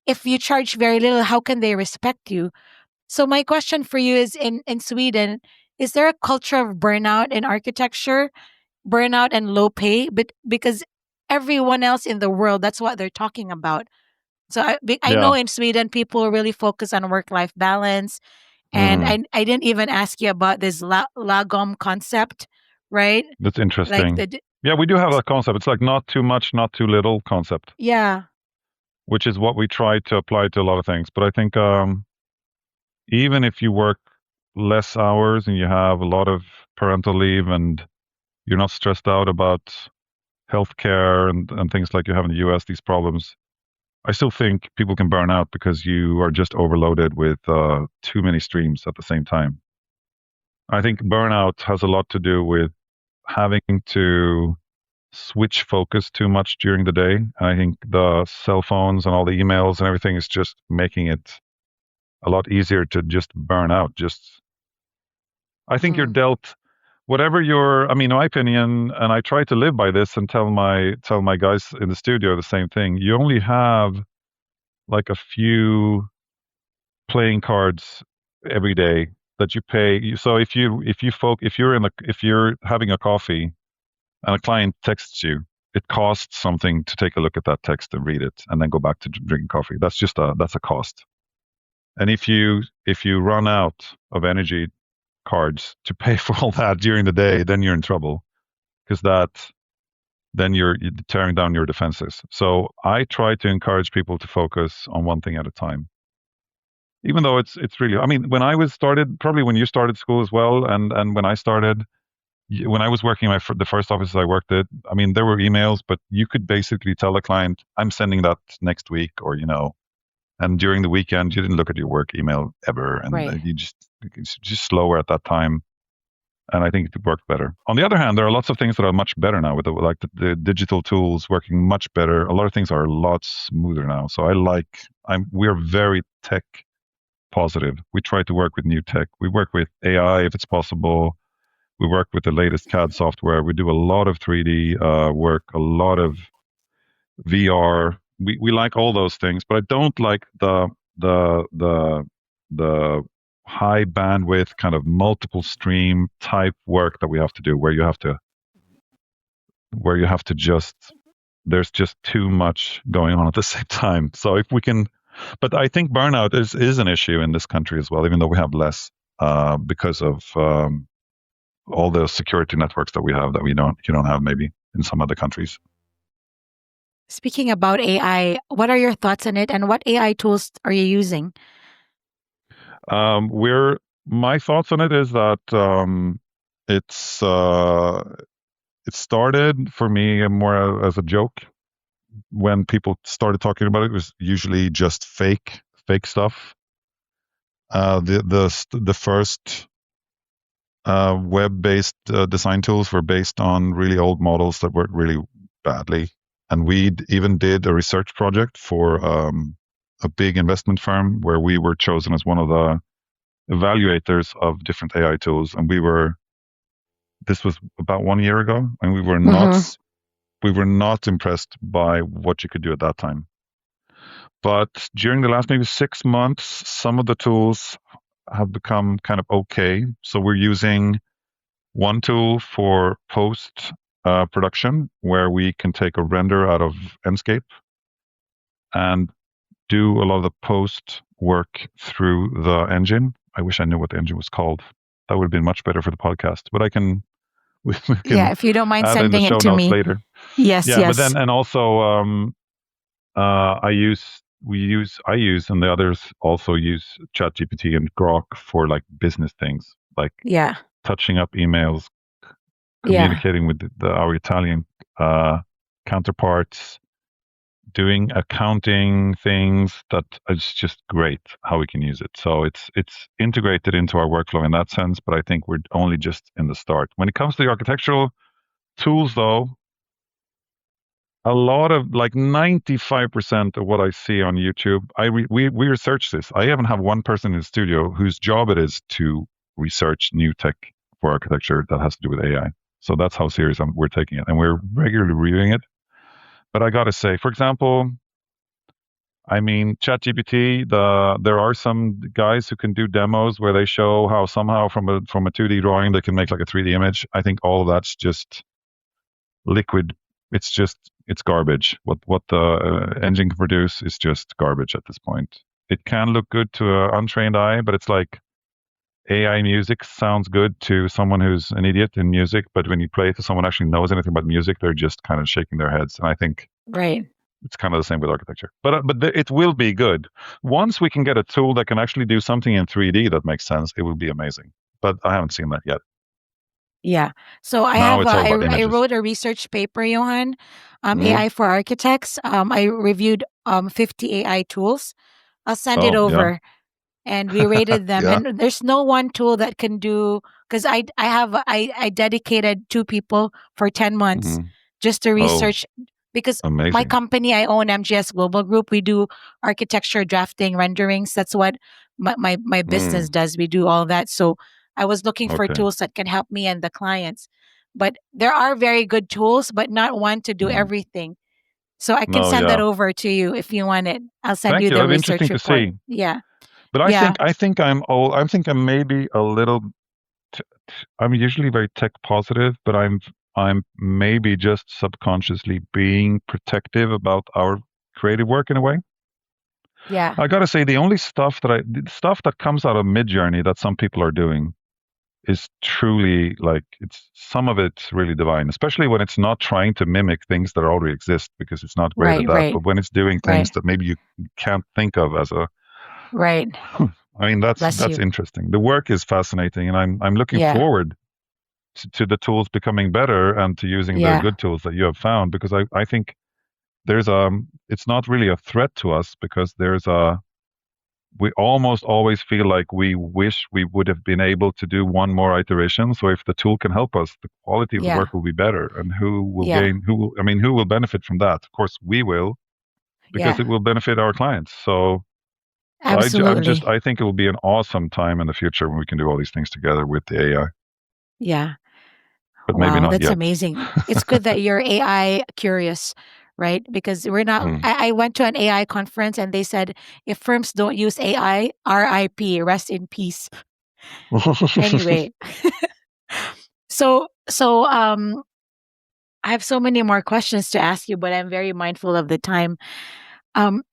if you charge very little, how can they respect you? So my question for you is, in Sweden, is there a culture of burnout in architecture, burnout and low pay? But because everyone else in the world, that's what they're talking about. So I know yeah. in Sweden people really focus on work life balance, and Mm. I didn't even ask you about this lagom concept, right? That's Like interesting. Yeah, we do have that concept. It's like not too much, not too little concept, yeah. which is what we try to apply to a lot of things. But I think even if you work less hours and you have a lot of parental leave and you're not stressed out about healthcare and things like you have in the US, these problems, I still think people can burn out because you are just overloaded with too many streams at the same time. I think burnout has a lot to do with having to switch focus too much during the day. I think the cell phones and all the emails and everything is just making it a lot easier to just burn out. Just, I think you're Mm, dealt whatever your, I mean, in my opinion, and I try to live by this and tell my guys in the studio the same thing. You only have like a few playing cards every day that you pay. So if you're having a coffee and a client texts you, it costs something to take a look at that text and read it and then go back to drinking coffee. That's a cost. And if you run out of energy cards to pay for all that during the day, then you're in trouble because you're tearing down your defenses. So I try to encourage people to focus on one thing at a time. Even though it's really, I mean, when I was started, probably when you started school as well, and when I started, when I was working the first offices I worked at, I mean, there were emails, but you could basically tell the client, "I'm sending that next week," or and during the weekend, you didn't look at your work email ever, and right. you it's just slower at that time. And I think it worked better. On the other hand, there are lots of things that are much better now with the digital tools working much better. A lot of things are a lot smoother now. So we're very tech positive. We try to work with new tech. We work with AI if it's possible. We work with the latest CAD software. We do a lot of 3D work, a lot of VR. We like all those things, but I don't like the the the high bandwidth kind of multiple stream type work that we have to do where you have to just there's just too much going on at the same time. So if we can, but I think burnout is an issue in this country as well, even though we have less because of all the security networks that we have that you don't have maybe in some other countries. Speaking about AI, what are your thoughts on it, and what AI tools are you using? We're My thoughts on it is that it's it started for me more as a joke. When people started talking about it, it was usually just fake stuff. The first web-based design tools were based on really old models that worked really badly. And we even did a research project for a big investment firm where we were chosen as one of the evaluators of different AI tools. And this was about 1 year ago, and Mm-hmm. we were not impressed by what you could do at that time. But during the last maybe 6 months, some of the tools have become kind of okay. So we're using one tool for post production where we can take a render out of Enscape and do a lot of the post work through the engine. I wish I knew what the engine was called. That would have been much better for the podcast, but we Yeah, can if you don't mind add in the sending it show to notes me. later. Yes, Yeah, but yes. then and also I use and the others also use ChatGPT and Grok for like business things, like Yeah, touching up emails, yeah. communicating with our Italian uh, counterparts, doing accounting things that is just great how we can use it. So it's integrated into our workflow in that sense, but I think we're only just in the start. When it comes to the architectural tools though, a lot of like 95% of what I see on YouTube, we research this. I even have one person in the studio whose job it is to research new tech for architecture that has to do with AI. So that's how serious we're taking it, and we're regularly reviewing it. But I gotta say, for example, I mean, ChatGPT. There are some guys who can do demos where they show how somehow from a 2D drawing they can make like a 3D image. I think all of that's just liquid. It's garbage. What the engine can produce is just garbage at this point. It can look good to an untrained eye, but it's like AI music sounds good to someone who's an idiot in music, but when you play it to someone who actually knows anything about music, they're just kind of shaking their heads. And I think Right. it's kind of the same with architecture. But it will be good once we can get a tool that can actually do something in 3D that makes sense. It will be amazing. But I haven't seen that yet. Yeah. So I Now have it's all about I images. wrote a research paper, Johan, Mm. AI for architects. I reviewed 50 AI tools. I'll send it Oh yeah, over, and we rated them. yeah. And there's no one tool that can do, because I dedicated 2 people for 10 months Hmm. just to Oh, research, because my amazing. company, I own MGS Global Group. We do architecture drafting renderings. That's what my business Mm. does. We do all that. So I was looking for Okay. tools that can help me and the clients. But there are very good tools, but not one to do Mm. everything. So I can No, send that yeah. over to you if you want it. I'll send Thank you you. the That'd be research interesting to report. see. Yeah. But Yeah. I think I'm old. I think I'm maybe a little. I'm usually very tech positive, but I'm maybe just subconsciously being protective about our creative work in a way. Yeah. I gotta say, the stuff that comes out of Midjourney that some people are doing is truly like it's some of it's really divine, especially when it's not trying to mimic things that already exist because it's not great at Right. that. Right. But when it's doing things Right. that maybe you can't think of as a, Right. I mean, Bless that's you. interesting. The work is fascinating, and I'm looking Yeah. forward to the tools becoming better and to using the Yeah. good tools that you have found because I think it's not really a threat to us because we almost always feel like we wish we would have been able to do one more iteration. So if the tool can help us, the quality of the Yeah. work will be better. And Yeah. who will benefit from that? Of course, we will, because Yeah. it will benefit our clients. So Absolutely. I think it will be an awesome time in the future when we can do all these things together with the AI, Yeah. but maybe Wow. not That's yet. amazing. It's good that you're AI curious, right? Because we're not, Mm. I went to an AI conference and they said if firms don't use AI, RIP, rest in peace. Anyway. So I have so many more questions to ask you, but I'm very mindful of the time. Um,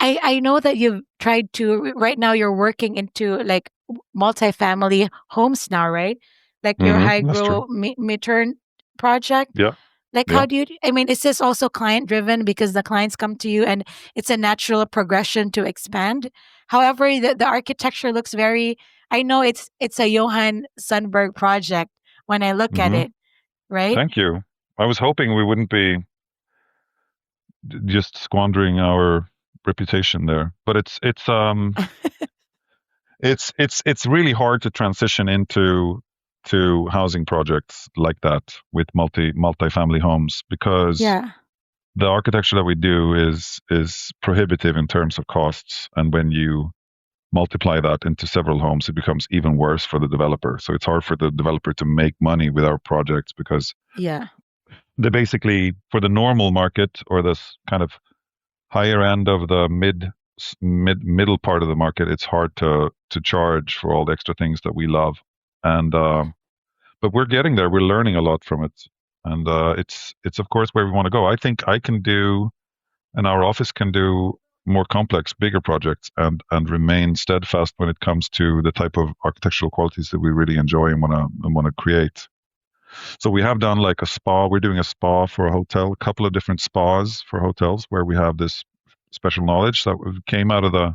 I know that you've tried to, right now you're working into like multifamily homes now, right? Like your high That's true. grow midterm project. Yeah, Like yeah. how do you, I mean, is this also client driven because the clients come to you and it's a natural progression to expand? However, the architecture looks very, I know it's a Johan Sundberg project when I look at Hmm. it, right? Thank you. I was hoping we wouldn't be just squandering our reputation there. But it's really hard to transition into to housing projects like that with multifamily homes because Yeah. the architecture that we do is prohibitive in terms of costs, and when you multiply that into several homes it becomes even worse for the developer. So it's hard for the developer to make money with our projects because Yeah. they basically, for the normal market or this kind of higher end of the middle part of the market, it's hard to charge for all the extra things that we love. And but we're getting there. We're learning a lot from it, and it's of course where we want to go. I think I can do, and our office can do more complex, bigger projects, and remain steadfast when it comes to the type of architectural qualities that we really enjoy and want to create. So we have done like a spa. We're doing a spa for a hotel, a couple of different spas for hotels where we have this special knowledge that came out of the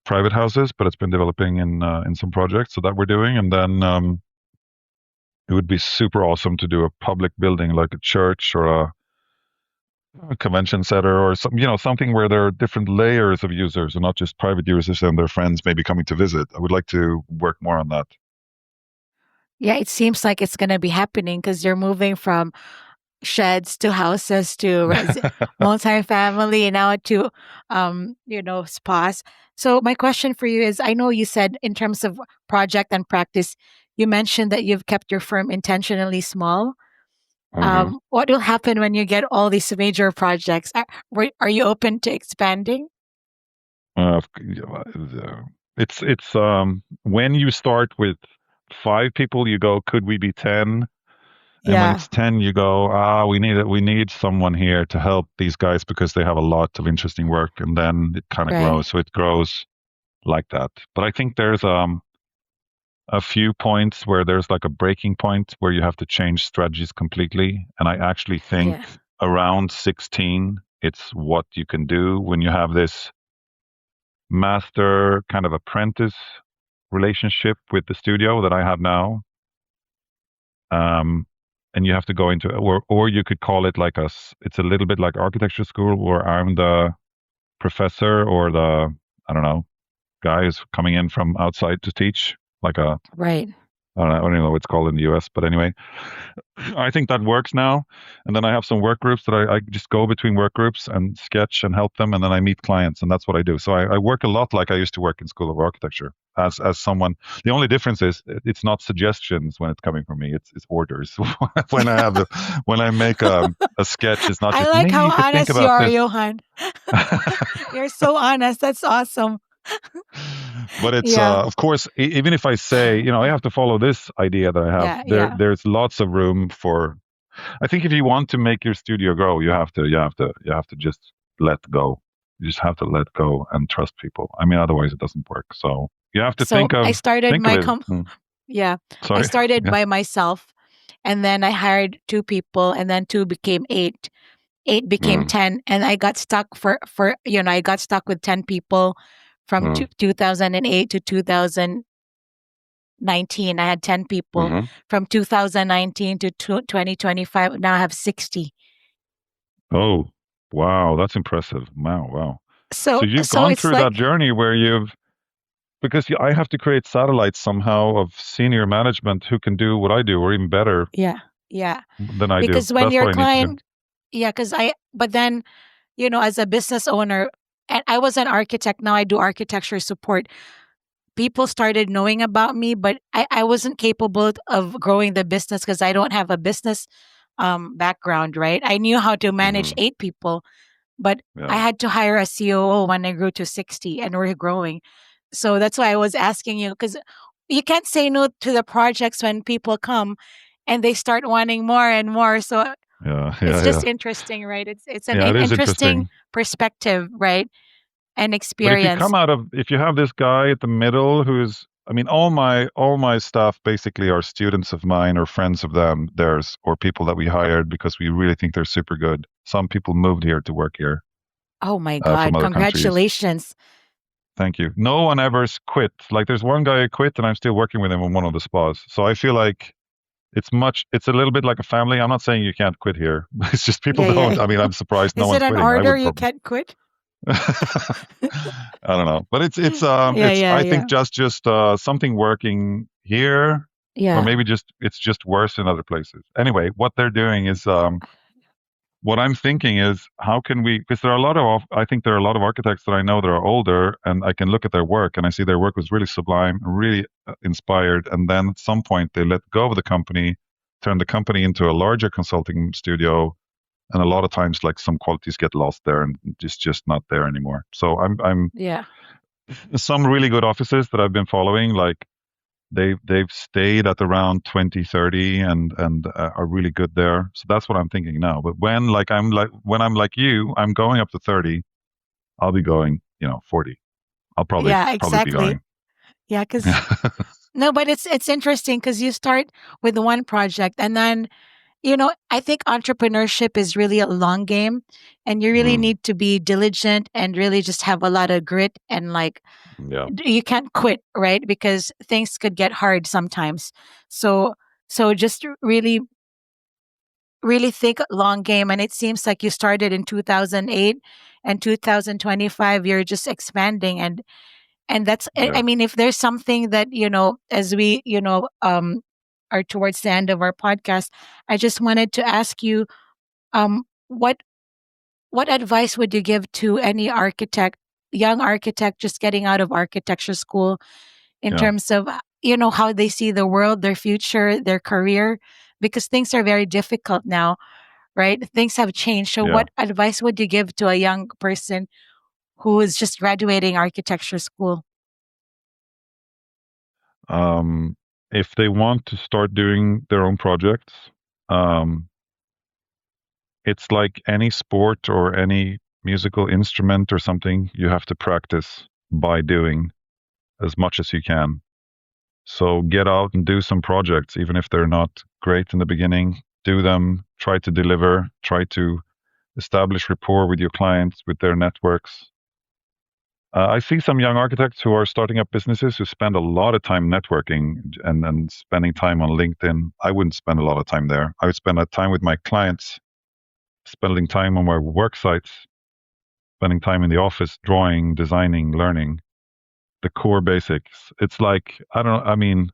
private houses, but it's been developing in some projects so that we're doing. And then it would be super awesome to do a public building like a church or a convention center or some, something where there are different layers of users and not just private users and their friends maybe coming to visit. I would like to work more on that. Yeah, it seems like it's going to be happening because you're moving from sheds to houses to multifamily and now to spas. So my question for you is, I know you said in terms of project and practice, you mentioned that you've kept your firm intentionally small. Hmm. What will happen when you get all these major projects? Are you open to expanding? It's when you start with 5 people, you go, could we be 10? And when Yeah, it's 10, you go, we need someone here to help these guys because they have a lot of interesting work. And then it kind of right. grows. So it grows like that. But I think there's a few points where there's like a breaking point where you have to change strategies completely. And I actually think Yeah, around 16, it's what you can do when you have this master kind of apprentice relationship with the studio that I have now. Um, and you have to go into, or you could call it like it's a little bit like architecture school where I'm the professor or the, I don't know, guy who's coming in from outside to teach, like right. I don't know what it's called in the US, but anyway, I think that works now. And then I have some work groups that I just go between work groups and sketch and help them. And then I meet clients, and that's what I do. So I work a lot like I used to work in School of Architecture as someone. The only difference is it's not suggestions when it's coming from me. It's orders. when I have when I make a sketch, it's not I just like maybe how you could think honest you about are, this. Johan. You're so honest. That's awesome. But it's Yeah, of course, even if I say, I have to follow this idea that I have, yeah, yeah. there's lots of room for. I think if you want to make your studio grow, you have to just let go. You just have to let go and trust people. I mean, otherwise it doesn't work. So you have to So I started think of my it. yeah, I Sorry. started Yeah. by myself, and then I hired two people, and then two became eight. Eight became Mm, 10, and I got stuck I got stuck with 10 people from mm, 2008 to 2019. I had 10 people hmm. from 2019 to 2025. Now I have 60. Oh, wow, that's impressive. Wow, wow. So So you've so gone it's through that like journey where because I have to create satellites somehow of senior management who can do what I do or even better yeah, yeah. than I do. Because when That's your what I need to do. client, yeah, but then, as a business owner, and I was an architect, now I do architecture support. People started knowing about me, but I wasn't capable of growing the business because I don't have a business background, right? I knew how to manage Hmm. 8 people, but I Yeah. had to hire a COO when I grew to 60 and we're growing. So that's why I was asking you, because you can't say no to the projects when people come and they start wanting more and more. So Yeah. it's Yeah. just Yeah. interesting, right? It's an Yeah. It is interesting interesting. perspective, right? And But experience. if you have this guy at the middle who's, I mean, all my staff basically are students of mine or friends of theirs, or people that we hired because we really think they're super good. Some people moved here to work here Oh my from God. other countries. Congratulations. Thank you. No one ever quit. Like there's one guy who quit, and I'm still working with him on one of the spas. So I feel like it's a little bit like a family. I'm not saying you can't quit here. It's just people Yeah, yeah. don't. I mean, I'm surprised no Is it one's an quitting. I order would you probably. can't quit? I don't know, but Yeah, it's yeah, I yeah. think just something working here, or Yeah. maybe just it's just worse in other places. Anyway, what they're doing is what I'm thinking is how can we, because there are a lot of I think there are a lot of architects that I know that are older, and I can look at their work and I see their work was really sublime, really inspired, and then at some point they let go of the company, turn the company into a larger consulting studio, and a lot of times like some qualities get lost there and just not there anymore. So I'm Yeah. some really good offices that I've been following, like they've stayed at around 20, 30, and are really good there. So that's what I'm thinking now. But when I'm like you, I'm going up to 30, I'll be going, 40. I'll Yeah, probably be exactly. going. Yeah, because no, but it's interesting because you start with one project and then, I think entrepreneurship is really a long game and you really Mm, need to be diligent and really just have a lot of grit and like yeah. you can't quit, right? Because things could get hard sometimes. So so just really really think long game, and it seems like you started in 2008 and 2025 you're just expanding, and that's I Yeah, mean, if there's something that, as we, are towards the end of our podcast, I just wanted to ask you, what advice would you give to any architect, young architect just getting out of architecture school, in yeah, terms of, how they see the world, their future, their career, because things are very difficult now, right? Things have changed. So yeah. what advice would you give to a young person who is just graduating architecture school? Um, if they want to start doing their own projects, um, it's like any sport or any musical instrument or something, you have to practice by doing as much as you can. So get out and do some projects, even if they're not great in the beginning. Do them, try to deliver, try to establish rapport with your clients, with their networks. I see some young architects who are starting up businesses who spend a lot of time networking and spending time on LinkedIn. I wouldn't spend a lot of time there. I would spend that time with my clients, spending time on my work sites, spending time in the office, drawing, designing, learning the core basics. It's like, I mean,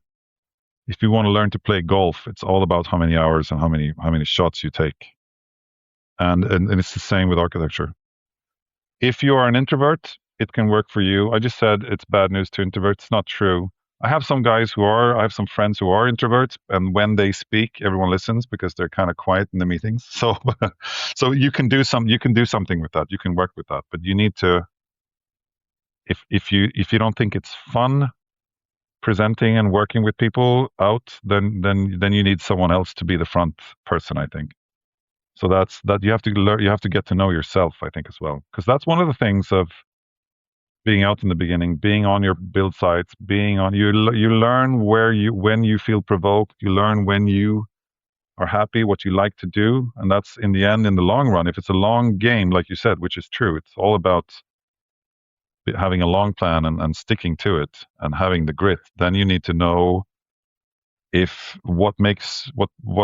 if you want to learn to play golf, it's all about how many hours and how many shots you take. And it's the same with architecture. If you are an introvert, it can work for you. I just said it's bad news to introverts. It's not true. I have some friends who are introverts, and when they speak, everyone listens because they're kind of quiet in the meetings. So, so you can do something with that. You can work with that, but you need to, if you don't think it's fun presenting and working with people out, then you need someone else to be the front person, I think. So that's that you have to learn. You have to get to know yourself, I think, as well, because that's one of the things of being out in the beginning, being on your build sites, being on you learn when you feel provoked, you learn when you are happy, what you like to do, and that's in the end, in the long run. If it's a long game, like you said, which is true, it's all about having a long plan and sticking to it and having the grit. Then you need to know if what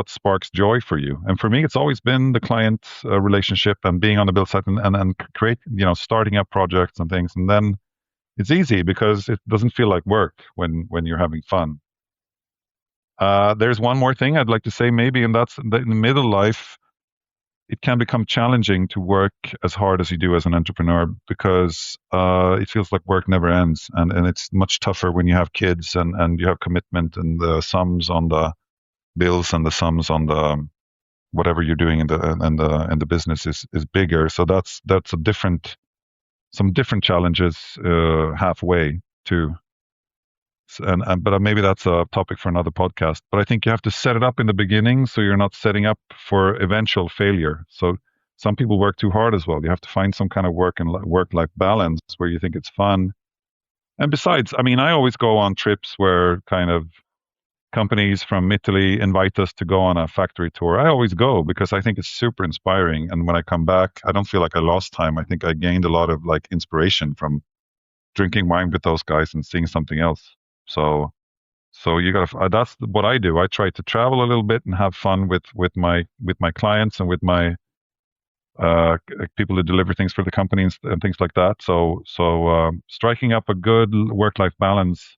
sparks joy for you. And for me, it's always been the client relationship and being on the build site and create, starting up projects and things. And then it's easy because it doesn't feel like work when you're having fun. There's one more thing I'd like to say, maybe, and that's that in the middle life, it can become challenging to work as hard as you do as an entrepreneur because it feels like work never ends, and it's much tougher when you have kids and you have commitment and the sums on the bills and the sums on the whatever you're doing in the business is bigger. So that's a different some different challenges halfway too. And but maybe that's a topic for another podcast. But I think you have to set it up in the beginning so you're not setting up for eventual failure. So some people work too hard as well. You have to find some kind of work life balance where you think it's fun. And besides, I mean, I always go on trips where kind of companies from Italy invite us to go on a factory tour. I always go because I think it's super inspiring. And when I come back, I don't feel like I lost time. I think I gained a lot of like inspiration from drinking wine with those guys and seeing something else. So, so you got to. That's what I do. I try to travel a little bit and have fun with my clients and with my people who deliver things for the companies and things like that. So striking up a good work-life balance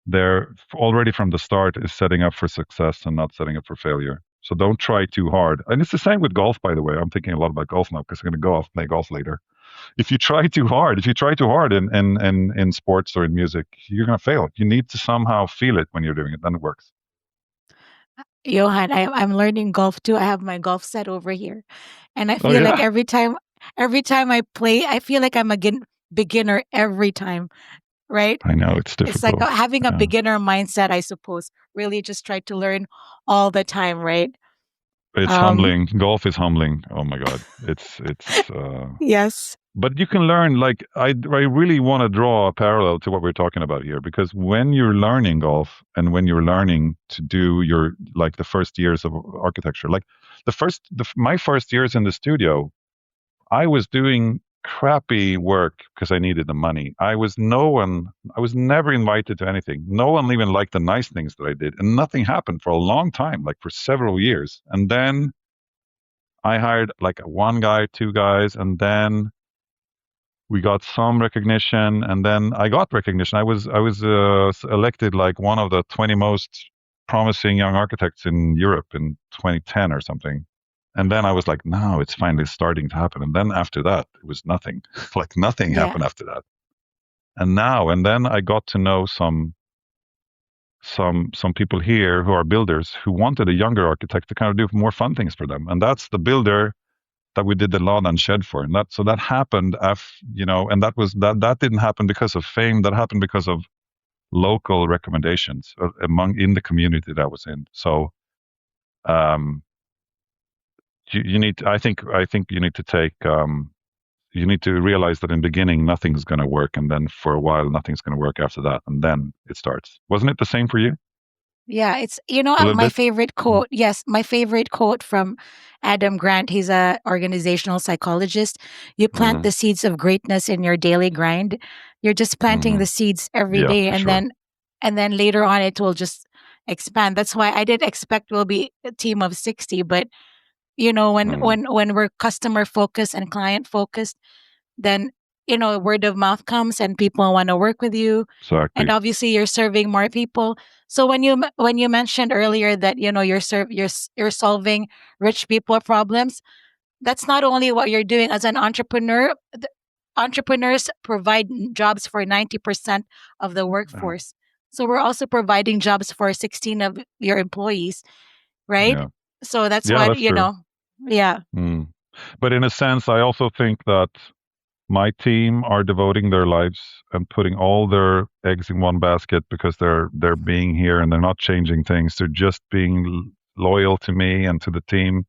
there already from the start is setting up for success and not setting up for failure. So don't try too hard. And it's the same with golf, by the way. I'm thinking a lot about golf now because I'm going to go off play golf later. If you try too hard in sports or in music, you're going to fail. You need to somehow feel it when you're doing it, then it works. Johan, I'm learning golf too. I have my golf set over here, and I Oh feel like yeah, every time I play, I feel like I'm a beginner every time, right? I know it's It's like difficult. having a Yeah, beginner mindset, I suppose. Really, just try to learn all the time, right? it's Um, humbling. Golf is humbling. Oh my God, it's. yes. But you can learn. Like I really want to draw a parallel to what we're talking about here because when you're learning golf and when you're learning to do your like the first years of architecture, like my first years in the studio, I was doing crappy work because I needed the money. I was never invited to anything. No one even liked the nice things that I did. And nothing happened for a long time, like for several years. And then I hired like one guy, two guys, and then we got some recognition, and then I got recognition. I was elected like one of the 20 most promising young architects in Europe in 2010 or something. And then I was like, now it's finally starting to happen. And then after that, it was nothing. Like nothing Yeah. happened after that. And then I got to know some people here who are builders who wanted a younger architect to kind of do more fun things for them. And that's the builder that we did the lawn and shed for. And that happened and that didn't happen because of fame. That happened because of local recommendations among in the community that I was in. So um, you need I think you need to take you need to realize that in the beginning nothing's going to work, and then for a while nothing's going to work after that, and then it starts. Wasn't it the same for you Yeah, it's a little my bit? favorite Mm, quote. Yes, my favorite quote from Adam Grant. He's a organizational psychologist. You plant mm-hmm, the seeds of greatness in your daily grind. You're just planting mm-hmm. the seeds every Yeah, day, for sure. and then later on it will just expand. That's why I didn't expect we'll be a team of 60, but Mm, when we're customer focused and client focused, then word of mouth comes and people want to work with you, and exactly. obviously you're serving more people. So when you mentioned earlier that you're solving rich people problems, that's not only what you're doing as an entrepreneur. Entrepreneurs provide jobs for 90% of the Yeah, workforce, so we're also providing jobs for 16 of your employees, right? yeah, So that's yeah. what That's true. yeah. Mm. But in a sense, I also think that my team are devoting their lives and putting all their eggs in one basket because they're being here and they're not changing things. They're just being loyal to me and to the team.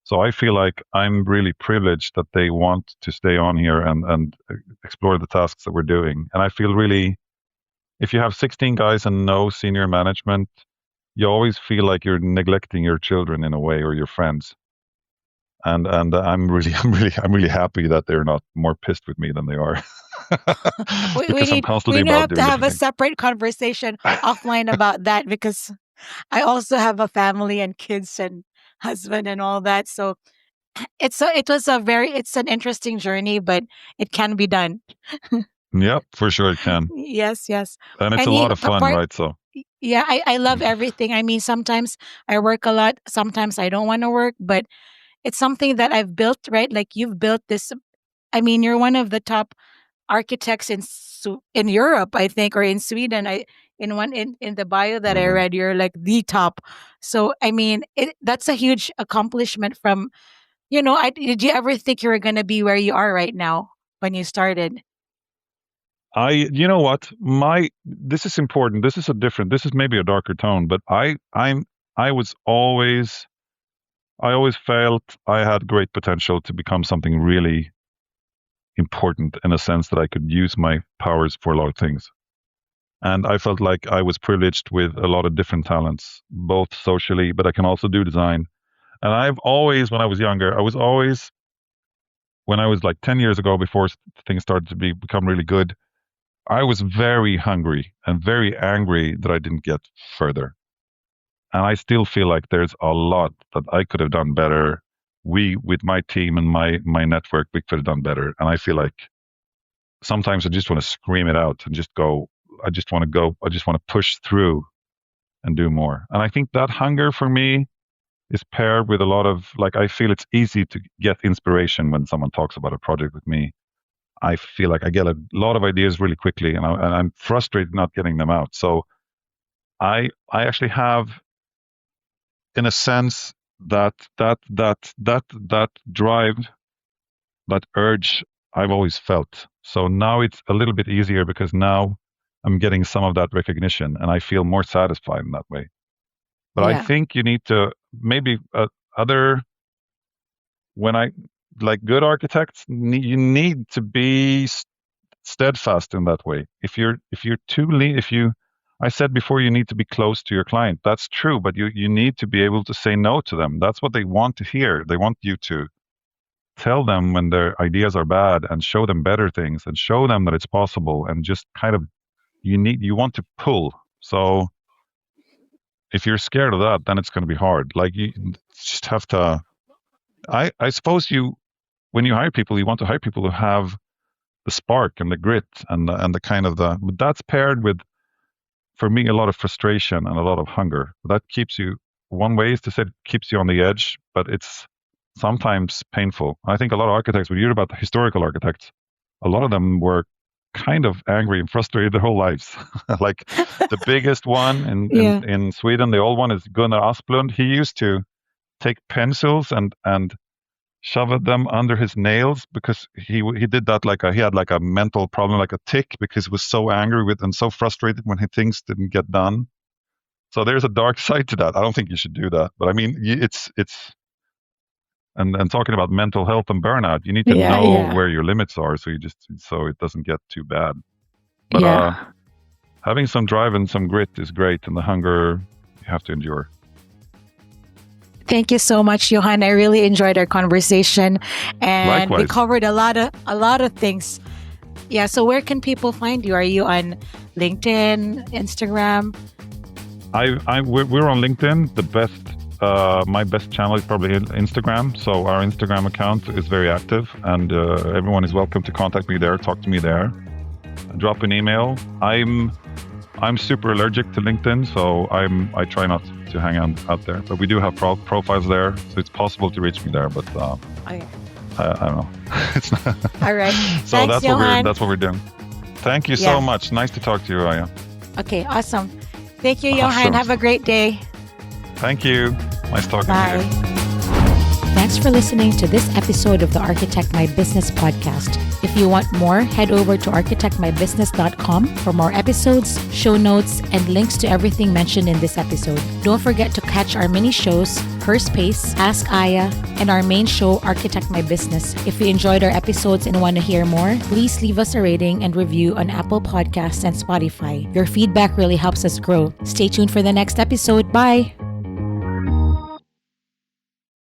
So I feel like I'm really privileged that they want to stay on here and explore the tasks that we're doing. And I feel really, if you have 16 guys and no senior management, you always feel like you're neglecting your children in a way or your friends. And I'm really I'm really happy that they're not more pissed with me than they are. Because I'm We constantly need about have to doing have different a things. separate conversation offline about that, because I also have a family and kids and husband and all that. So it's an interesting journey, but it can be done. Yep, for sure it can. Yes, yes. And it's a And lot of fun, part right? So yeah, I love everything. I mean, sometimes I work a lot, sometimes I don't want to work, but it's something that I've built, right? Like you've built this. I mean, you're one of the top architects in Europe, I think, or in Sweden. I in one in the bio that I mhm. read, you're like the top. So I mean, that's a huge accomplishment from did you ever think you were going to be where you are right now when you started? You know what? This is important. This is maybe a darker tone, but I was always, I always felt I had great potential to become something really important in a sense that I could use my powers for a lot of things. And I felt like I was privileged with a lot of different talents, both socially, but I can also do design. And I've always, when I was younger, when I was like 10 years ago, before things started to become really good, I was very hungry and very angry that I didn't get further. And I still feel like there's a lot that I could have done better. With my team and my network, we could have done better. And I feel like sometimes I just want to scream it out and just go, I just want to push through and do more. And I think that hunger for me is paired with a lot of, like, I feel it's easy to get inspiration when someone talks about a project with me. I feel like I get a lot of ideas really quickly, and I'm frustrated not getting them out. So I actually have, in a sense, that drive, that urge I've always felt. So now it's a little bit easier because now I'm getting some of that recognition, and I feel more satisfied in that way. But I Yeah. think you need to maybe other when I like good architects, you need to be steadfast in that way. If you're too lean, if you I said before, you need to be close to your client. That's true, but you need to be able to say no to them. That's what they want to hear. They want you to tell them when their ideas are bad and show them better things and show them that it's possible, and just kind of you want to pull. So if you're scared of that, then it's going to be hard. Like you just have to. I suppose when you hire people, you want to hire people who have the spark and the grit and the kind of but that's paired with, for me, a lot of frustration and a lot of hunger. That keeps you, one way is to say it keeps you on the edge, but it's sometimes painful. I think a lot of architects, when you hear about the historical architects, a lot of them were kind of angry and frustrated their whole lives. Like the biggest one Yeah. in Sweden, the old one is Gunnar Asplund. He used to take pencils and shove them under his nails because he did that he had like a mental problem, like a tic, because he was so angry with and so frustrated when things didn't get done. So there's a dark side to that. I don't think you should do that, but I mean, it's and talking about mental health and burnout, you need to Yeah, know yeah. where your limits are, so it doesn't get too bad. But Yeah. having some drive and some grit is great, and the hunger you have to endure. Thank you so much, Johan. I really enjoyed our conversation, and we Likewise. covered a lot of things. Yeah. So where can people find you? Are you on LinkedIn, Instagram? We're on LinkedIn. The best, my best channel is probably Instagram. So our Instagram account is very active, and everyone is welcome to contact me there, talk to me there, drop an email. I'm super allergic to LinkedIn, so I try not to hang out there. But we do have profiles there, so it's possible to reach me there. But Okay. I don't know. It's not. All right. So Thanks, Johan. that's what we're doing. Thank you Yeah. so much. Nice to talk to you, Aya. Okay. Awesome. Thank you, Johan. Awesome. Have a great day. Thank you. Nice talking to Bye. you. Thanks for listening to this episode of the Architect My Business podcast. If you want more, head over to architectmybusiness.com for more episodes, show notes, and links to everything mentioned in this episode. Don't forget to catch our mini shows, Her Space, Ask Aya, and our main show, Architect My Business. If you enjoyed our episodes and want to hear more, please leave us a rating and review on Apple Podcasts and Spotify. Your feedback really helps us grow. Stay tuned for the next episode. Bye!